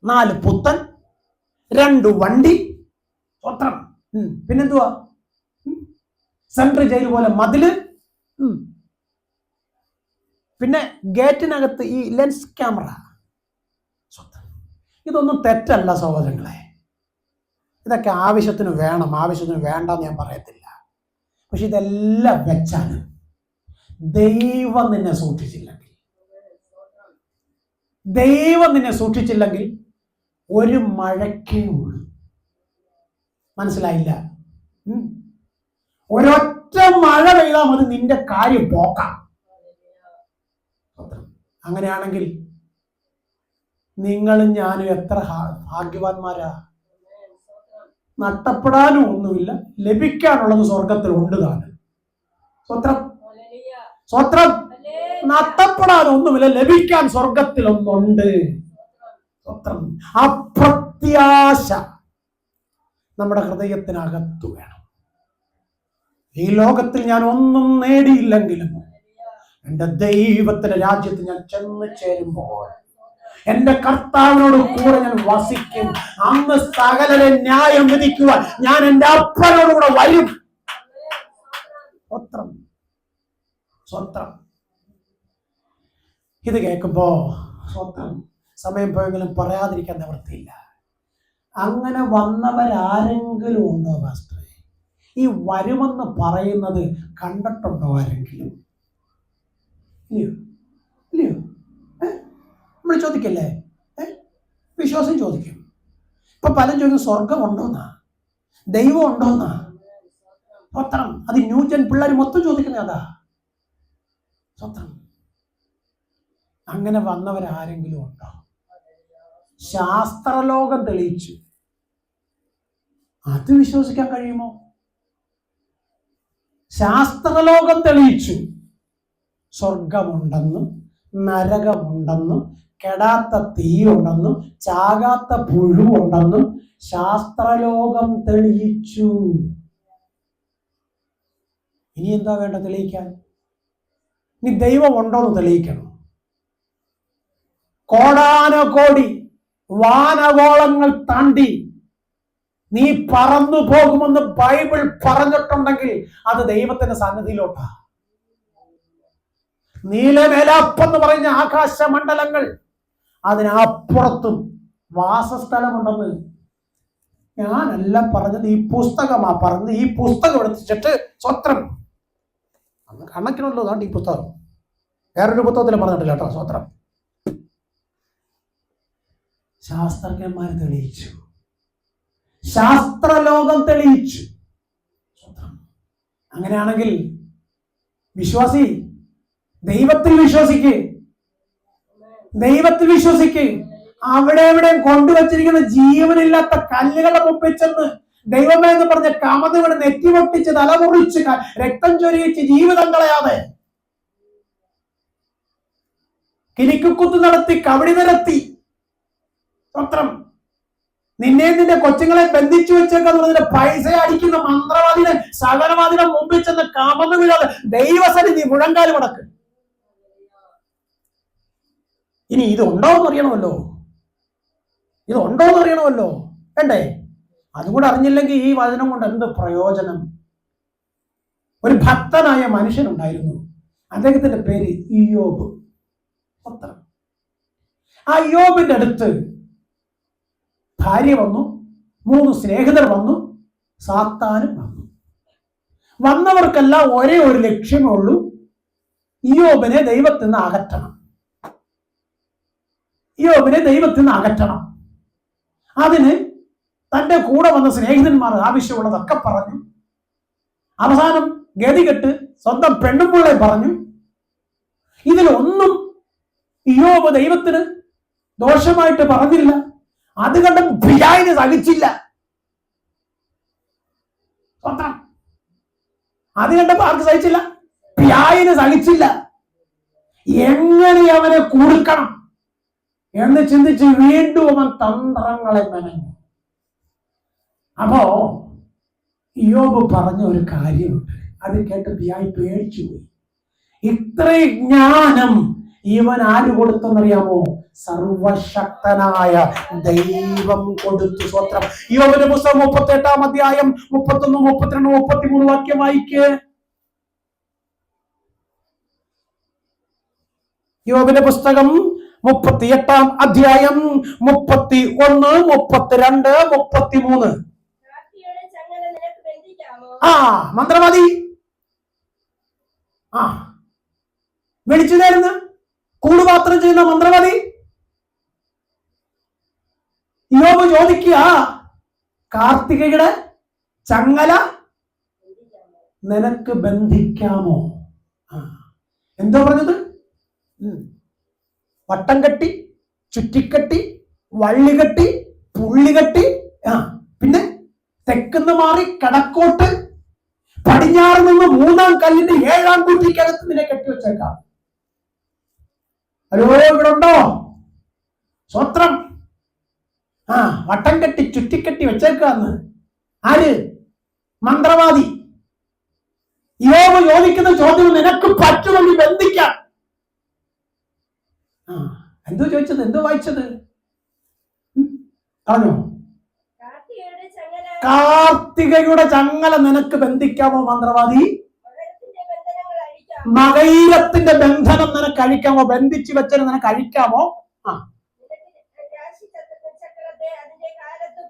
4 പുത്തൻ, 2 വണ്ടി. സ്വത്രം. പിന്നെന്തുവാ? സെൻട്രൽ ജയിൽ പോലെ മതില്, പിന്നെ ഗേറ്റിനകത്ത് ഈ ലെൻസ് ക്യാമറ. സ്വത്രം. ഇതൊന്നും തെറ്റല്ല സഹോദരങ്ങളെ. ഇതൊക്കെ ആവശ്യത്തിന് വേണം, ആവശ്യത്തിന് വേണ്ടെന്ന് ഞാൻ പറയത്തില്ല. പക്ഷെ ഇതെല്ലാം വെച്ചാലും ദൈവം നിന്നെ സൂക്ഷിച്ചില്ലെങ്കിൽ, ദൈവം നിന്നെ സൂക്ഷിച്ചില്ലെങ്കിൽ ഒരു മഴക്കേ ഉള്ളൂ. മനസ്സിലായില്ല? ഒരൊറ്റ മഴ പെയ്താൽ മതി, നിന്റെ കാര്യം പോക്കാം. അങ്ങനെയാണെങ്കിൽ നിങ്ങളും ഞാനും എത്ര ഭാഗ്യവാന്മാരാ. നഷ്ടപ്പെടാനും ഒന്നുമില്ല, ലഭിക്കാനുള്ളത് സ്വർഗത്തിൽ ഉണ്ട് താനും. സ്വത്രം. സ്വത്രം. നഷ്ടപ്പെടാൻ ഒന്നുമില്ല, ലഭിക്കാൻ സ്വർഗത്തിൽ ഒന്നുണ്ട്. സ്വത്രം. ആ പ്രത്യാശ നമ്മുടെ ഹൃദയത്തിനകത്ത് വേണം. ഈ ലോകത്തിൽ ഞാൻ ഒന്നും നേടിയില്ലെങ്കിലും എന്റെ ദൈവത്തിന്റെ രാജ്യത്ത് ഞാൻ ചെന്ന് ചേരുമ്പോൾ എന്റെ കർത്താവിനോട് കൂടെ ഞാൻ വസിക്കും. അന്ന് സകലരെ ന്യായം വിധിക്കുവാൻ ഞാൻ എന്റെ അപ്പനോട് കൂടെ വരും. സ്വത്രം സ്വത്രം. ഇത് കേൾക്കുമ്പോ സ്വത്രം, സമയം പോയെങ്കിലും പറയാതിരിക്കാൻ നിവൃത്തിയില്ല. അങ്ങനെ വന്നവരാരെങ്കിലും ഉണ്ടോ പാസ്റ്ററെ? ഈ വരുമെന്ന് പറയുന്നത് കണ്ടിട്ടുണ്ടോ ആരെങ്കിലും? ഇല്ലയോ? ഇല്ലയോ? നമ്മൾ ചോദിക്കല്ലേ? വിശ്വാസം ചോദിക്കും. ഇപ്പൊ പലരും ചോദിക്കും സ്വർഗം ഉണ്ടോന്നാ, ദൈവം ഉണ്ടോന്നാ. സ്വത്രം. അത് ന്യൂജൻ പിള്ളേർ മൊത്തം ചോദിക്കുന്നത് അതാ. സ്വത്രം. അങ്ങനെ വന്നവരാരെങ്കിലും ഉണ്ടോ? ശാസ്ത്രലോകം തെളിയിച്ചു, അത് വിശ്വസിക്കാൻ കഴിയുമോ? ശാസ്ത്രലോകം തെളിയിച്ചു സ്വർഗമുണ്ടെന്നും നരകമുണ്ടെന്നും കെടാത്ത തീയുണ്ടെന്നും ചാകാത്ത പുഴുവുണ്ടെന്നും ശാസ്ത്രലോകം തെളിയിച്ചു. ഇനി എന്താ വേണ്ട തെളിയിക്കാൻ? ഇനി ദൈവം ഉണ്ടോന്ന് തെളിയിക്കണം. കോടാനകോടി വാനഗോളങ്ങൾ താണ്ടി നീ പറന്നു പോകുമെന്ന് ബൈബിൾ പറഞ്ഞിട്ടുണ്ടെങ്കിൽ അത് ദൈവത്തിന്റെ സന്നിധിയിലോട്ടാ. നീലമേലാപ്പെന്ന് പറഞ്ഞ ആകാശമണ്ഡലങ്ങൾ, അതിനപ്പുറത്തും വാസസ്ഥലമുണ്ടെന്ന്. ഞാനല്ല പറഞ്ഞത്, ഈ പുസ്തകമാ പറഞ്ഞത്. ഈ പുസ്തകം എടുത്തിട്ട് സ്വത്രം കണക്കിനുള്ളൂ. അതാണ് ഈ പുസ്തകം, വേറൊരു പുസ്തകത്തിൽ പറഞ്ഞിട്ടില്ല കേട്ടോ. സ്വത്രം. ശാസ്ത്രജ്ഞന്മാർ തെളിയിച്ചു, ശാസ്ത്രലോകം തെളിയിച്ചു. അങ്ങനെയാണെങ്കിൽ വിശ്വാസി ദൈവത്തിൽ വിശ്വസിക്ക്, ദൈവത്തിൽ വിശ്വസിക്ക്. അവിടെ എവിടെയും കൊണ്ടുവച്ചിരിക്കുന്ന ജീവനില്ലാത്ത കല്ലുകളെ മുമ്പിൽ ചെന്ന് ദൈവമേ എന്ന് പറഞ്ഞ കാമതയുടെ നെറ്റി പൊട്ടിച്ച് തലമുറിച്ച് രക്തം ചൊരിയിച്ച് ജീവിതം കളയാതെ കിനിക്കുത്ത് നടത്തി കവടി നിരത്തി സ്വത്രം നിന്നെ നിന്റെ കൊച്ചുങ്ങളെ ബന്ധിച്ചു വെച്ചേക്കുന്നതിന്റെ പൈസ അടിക്കുന്ന മന്ത്രവാദിനെ സകലവാദിനെ മുമ്പിൽ ചെന്ന് കാമന്ന് വീഴാതെ ദൈവസന്നിധി മുഴങ്കാല് മടക്ക്. ഇനി ഇതുണ്ടോന്ന് അറിയണമല്ലോ, ഇതുണ്ടോന്ന് അറിയണമല്ലോ, വേണ്ടേ? അതുകൂടെ അറിഞ്ഞില്ലെങ്കിൽ ഈ വചനം കൊണ്ട് എന്ത് പ്രയോജനം? ഒരു ഭക്തനായ മനുഷ്യനുണ്ടായിരുന്നു, അദ്ദേഹത്തിന്റെ പേര് ഇയ്യോബ്. ആ ഇയ്യോബിന്റെ അടുത്ത് ഭാര്യ വന്നു, 3 സ്നേഹിതർ വന്നു, സാത്താനും വന്നു. വന്നവർക്കെല്ലാം ഒരേ ഒരു ലക്ഷ്യമേ ഉള്ളൂ, ഇയ്യോബിനെ ദൈവത്തിൽ നിന്ന് അകറ്റണം, ഇയ്യോബിനെ ദൈവത്തിൽ നിന്ന് അകറ്റണം. അതിന് തന്റെ കൂടെ വന്ന സ്നേഹിതന്മാർ ആവശ്യമുള്ളതൊക്കെ പറഞ്ഞു. അവസാനം ഗതികെട്ട് സ്വന്തം പെണ്ണുപിള്ളെ പറഞ്ഞു. ഇതിലൊന്നും ഇയ്യോബ് ദൈവത്തിന് ദോഷമായിട്ട് പറഞ്ഞില്ല. അത് കണ്ട് പിശാചിന് സഹിച്ചില്ല. അത് കണ്ടപ്പോ ആർക്ക് സഹിച്ചില്ല? പിശാചിന് സഹിച്ചില്ല. എങ്ങനെ അവനെ കുടുക്കണം എന്ന് ചിന്തിച്ച് വീണ്ടും അവൻ തന്ത്രങ്ങളെ മെനഞ്ഞു. അപ്പോ ഇയ്യോബ് പറഞ്ഞ ഒരു കാര്യമുണ്ട്, അത് കേട്ട് പിശാച് പേടിച്ചുപോയി. ഇത്രയും ജ്ഞാനം ഇവൻ ആര് കൊടുത്തെന്നറിയാമോ? സർവശക്തനായ ദൈവം കൊടുത്തു. സ്വത്രം. ഇയ്യോബിന്റെ പുസ്തകം 38-ാം അധ്യായം 31, 32, 33 വാക്യം വായിക്ക്. ഇയ്യോബിന്റെ പുസ്തകം 38-ാം അധ്യായം 31, 32, 33. മന്ത്രവാദി വിളിച്ചു തരുന്ന കൂടുപാത്രം ചെയ്യുന്ന മന്ത്രവാദി ഇയ്യോബ് ചോദിക്കുക, കാർത്തികയുടെ ചങ്ങല നിനക്ക് ബന്ധിക്കാമോ? എന്തോ പറഞ്ഞത്? വട്ടം കെട്ടി, ചുറ്റിക്കെട്ടി, വള്ളികെട്ടി, പുള്ളികെട്ടി, പിന്നെ തെക്കുന്ന് മാറി കടക്കോട്ട്, പടിഞ്ഞാറ് നിന്ന് 3-ാം കല്ലിന്റെ 7-ാം കൂട്ടിക്കകത്ത് നിന്നെ കെട്ടിവെച്ചേക്കാം. ഹലോ, ഇവിടെ ഉണ്ടോ? സ്വത്രം. വട്ടം കെട്ടി ചുറ്റിക്കെട്ടി വെച്ചേക്കാന്ന്. ആര്? മന്ത്രവാദി. യോബ് ചോദിക്കുന്ന ചോദ്യം നിനക്ക് പറ്റുമെങ്കിൽ ബന്ധിക്കാം. എന്തോ ചോദിച്ചത്, എന്തോ വായിച്ചത് പറഞ്ഞോ? കാർത്തികയുടെ ചങ്ങല കാർത്തികയുടെ ചങ്ങല നിനക്ക് ബന്ധിക്കാമോ മന്ത്രവാദി? മകരത്തിന്റെ ബന്ധനങ്ങൾ അഴിക്കാം. മകയിരത്തിന്റെ ബന്ധനം നിനക്ക് അഴിക്കാമോ? ബന്ധിച്ചു വെച്ചത് നിനക്ക് അഴിക്കാമോ? രാശിചക്രത്തെ അതിന്റെ കാലത്ത്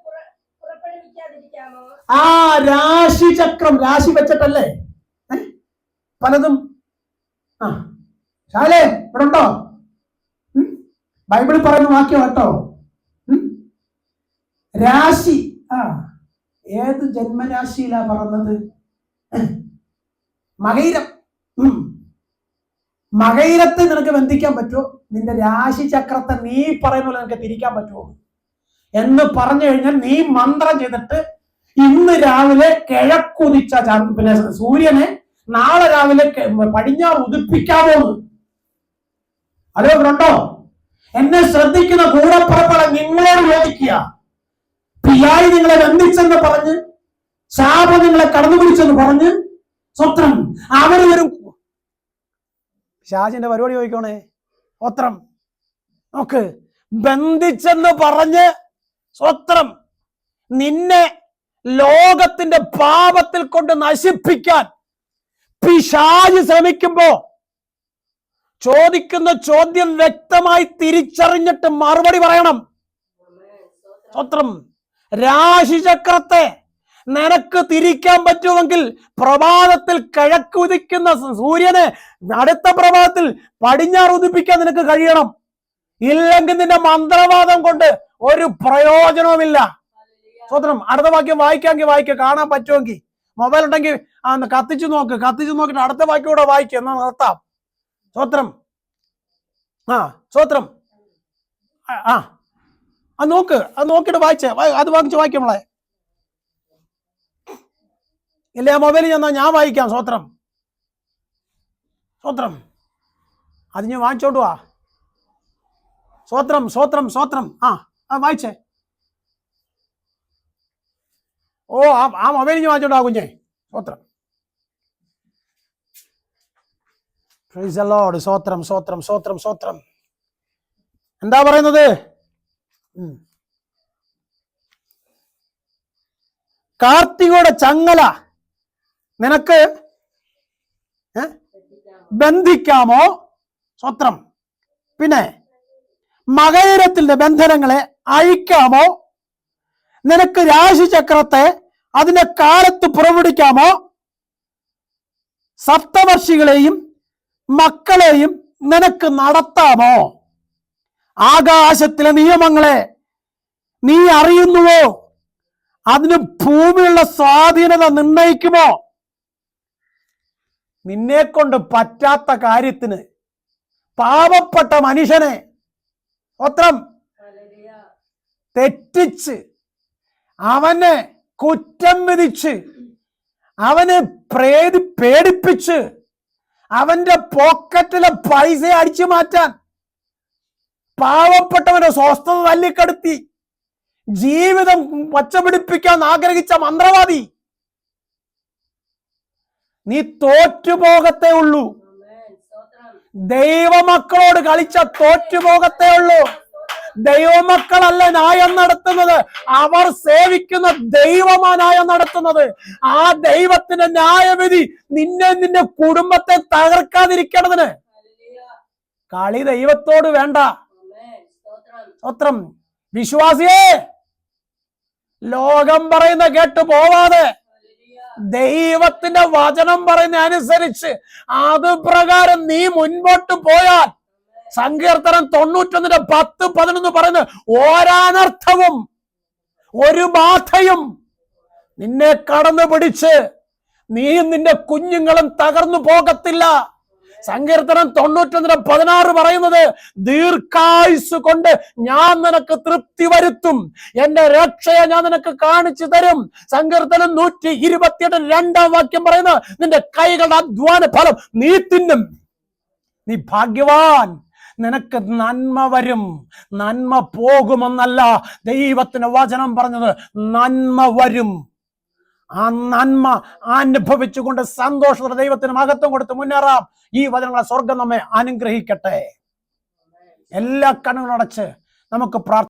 പുറപ്പെടുവിക്കാതിരിക്കാമോ? ആ രാശിചക്രം, രാശി വെച്ചിട്ടല്ലേ പലതും. ശാലേ ഇവിടെ ഉണ്ടോ? ബൈബിളിൽ പറയുന്ന വാക്യം കേട്ടോ. രാശി, ഏത് ജന്മരാശിയിലാ പറഞ്ഞത്? മകയിരം. മകയിരത്തെ നിനക്ക് ബന്ധിക്കാൻ പറ്റുമോ? നിന്റെ രാശി ചക്രത്തെ നീ പറയുന്ന പോലെ നിനക്ക് തിരിക്കാൻ പറ്റുമോ എന്ന് പറഞ്ഞു കഴിഞ്ഞാൽ നീ മന്ത്രം ചെയ്തിട്ട് ഇന്ന് രാവിലെ കിഴക്കുദിച്ച പിന്നെ സൂര്യനെ നാളെ രാവിലെ പടിഞ്ഞാറ് ഉദിപ്പിക്കാമോ? അതോ ഉണ്ടോ? എന്നെ ശ്രദ്ധിക്കുന്ന കൂടപ്പുറപ്പുകളെ നിങ്ങളോട് ചോദിക്കുക. പിയായി നിങ്ങളെ ബന്ധിച്ചെന്ന് പറഞ്ഞ്, ശാപം നിങ്ങളെ കടന്നു പിടിച്ചെന്ന് പറഞ്ഞ് സ്വത്രം അവര് വരും. ഷാജിന്റെ പരിപാടി ചോദിക്കണേ. സ്വത്രം നോക്ക്, ബന്ധിച്ചെന്ന് പറഞ്ഞ് സ്വത്രം നിന്നെ ലോകത്തിന്റെ പാപത്തിൽ കൊണ്ട് നശിപ്പിക്കാൻ പിശാച് ശ്രമിക്കുമ്പോ ചോദിക്കുന്ന ചോദ്യം വ്യക്തമായി തിരിച്ചറിഞ്ഞിട്ട് മറുപടി പറയണം. സ്വത്രം രാശിചക്രത്തെ നിനക്ക് തിരിക്കാൻ പറ്റുമെങ്കിൽ പ്രഭാതത്തിൽ കിഴക്ക് ഉദിക്കുന്ന സൂര്യനെ അടുത്ത പ്രഭാതത്തിൽ പടിഞ്ഞാറ് ഉദിപ്പിക്കാൻ നിനക്ക് കഴിയണം. ഇല്ലെങ്കിൽ നിന്റെ മന്ത്രവാദം കൊണ്ട് ഒരു പ്രയോജനവുമില്ല. സ്വത്രം അടുത്ത വാക്യം വായിക്കാമെങ്കിൽ വായിക്കുക, കാണാൻ പറ്റുമെങ്കിൽ. മൊബൈൽ ഉണ്ടെങ്കിൽ കത്തിച്ചു നോക്ക്, കത്തിച്ചു നോക്കിട്ട് അടുത്ത വാക്യം കൂടെ വായിക്കുക, എന്നാ നിർത്താം. സ്വത്രം സ്വത്രം അത് നോക്ക്, അത് നോക്കിയിട്ട് വായിച്ചേ, അത് വാങ്ങിച്ച് വായിക്കും നമ്മളെ. ഇല്ല മൊബൈലിൽ ചെന്നാ ഞാൻ വായിക്കാം. സ്വത്രം സ്വത്രം അത് ഞാൻ വാങ്ങിച്ചോണ്ട് വാ. സ്വത്രം സ്വത്രം സ്വത്രം വായിച്ചേ. ഓ ആ മൊബൈലിൽ ഞാൻ വാങ്ങിച്ചോണ്ട് വാ കുഞ്ഞേ. സ്വത്രം പ്രൈസ് ദി ലോർഡ്. സ്വത്രം സ്വത്രം സ്വത്രം സ്വത്രം. എന്താ പറയുന്നത്? കാർത്തികയുടെ ചങ്ങല നിനക്ക് ബന്ധിക്കാമോ? സ്വത്രം. പിന്നെ മകയിരത്തിന്റെ ബന്ധനങ്ങളെ അഴിക്കാമോ? നിനക്ക് രാശിചക്രത്തെ അതിന്റെ കാലത്ത് പുറപ്പെടുവിക്കാമോ? സപ്തവർഷികളെയും മക്കളെയും നിനക്ക് നടത്താമോ? ആകാശത്തിലെ നിയമങ്ങളെ നീ അറിയുന്നുവോ? അതിന് ഭൂമിയുള്ള സ്വാധീനത നിർണയിക്കുമോ? നിന്നെ കൊണ്ട് പറ്റാത്ത കാര്യത്തിന് പാവപ്പെട്ട മനുഷ്യനെ സ്വത്രം തെറ്റിച്ച് അവനെ കുറ്റം വിധിച്ച് അവനെ പേടിപ്പിച്ച് അവന്റെ പോക്കറ്റിലെ പൈസ അടിച്ചു മാറ്റാൻ പാവപ്പെട്ടവന്റെ സ്വസ്ഥത തല്ലിക്കെടുത്തി ജീവിതം പച്ചപിടിപ്പിക്കാൻ ആഗ്രഹിച്ച മന്ത്രവാദി, നീ തോറ്റുപോകത്തേ ഉള്ളൂ. ദൈവമക്കളോട് കളിച്ച തോറ്റുപോകത്തേ ഉള്ളൂ. ദൈവമക്കളല്ല ന്യായം നടത്തുന്നത്, അവർ സേവിക്കുന്ന ദൈവമാ ന്യായം നടത്തുന്നത്. ആ ദൈവത്തിന്റെ ന്യായവിധി നിന്നെ നിന്റെ കുടുംബത്തെ തകർക്കാതിരിക്കണതിന് കളി ദൈവത്തോട് വേണ്ട. സ്വത്രം. വിശ്വാസിയെ, ലോകം പറയുന്ന കേട്ട് പോവാതെ ദൈവത്തിന്റെ വചനം പറയുന്ന അനുസരിച്ച് അത് പ്രകാരം നീ മുൻപോട്ട് പോയാൽ സങ്കീർത്തനം 91:10-11 പറയുന്നത് ഒരനർത്ഥവും ഒരു ബാധയും നിന്നെ കടന്നു പിടിച്ച് നീയും നിന്റെ കുഞ്ഞുങ്ങളും തകർന്നു പോകത്തില്ല. സങ്കീർത്തനം 91:16 പറയുന്നത് ദീർഘായുസ് കൊണ്ട് ഞാൻ നിനക്ക് തൃപ്തി വരുത്തും, എന്റെ രക്ഷയെ ഞാൻ നിനക്ക് കാണിച്ചു തരും. സങ്കീർത്തനം 128:2 പറയുന്നത് നിന്റെ കൈകളുടെ അധ്വാന ഫലം നീ തിന്നും, നീ ഭാഗ്യവാൻ, നിനക്ക് നന്മ വരും. നന്മ പോകുമെന്നല്ല ദൈവത്തിന്റെ വചനം പറഞ്ഞത്, നന്മ വരും. ആ നന്മ അനുഭവിച്ചുകൊണ്ട് സന്തോഷത്തോടെ ദൈവത്തിന് മഹത്വം കൊടുത്ത് മുന്നേറാം. ഈ വചനങ്ങളെ സ്വർഗം നമ്മെ അനുഗ്രഹിക്കട്ടെ. എല്ലാ കണ്ണുകളും അടച്ച് നമുക്ക് പ്രാർത്ഥിക്കാം.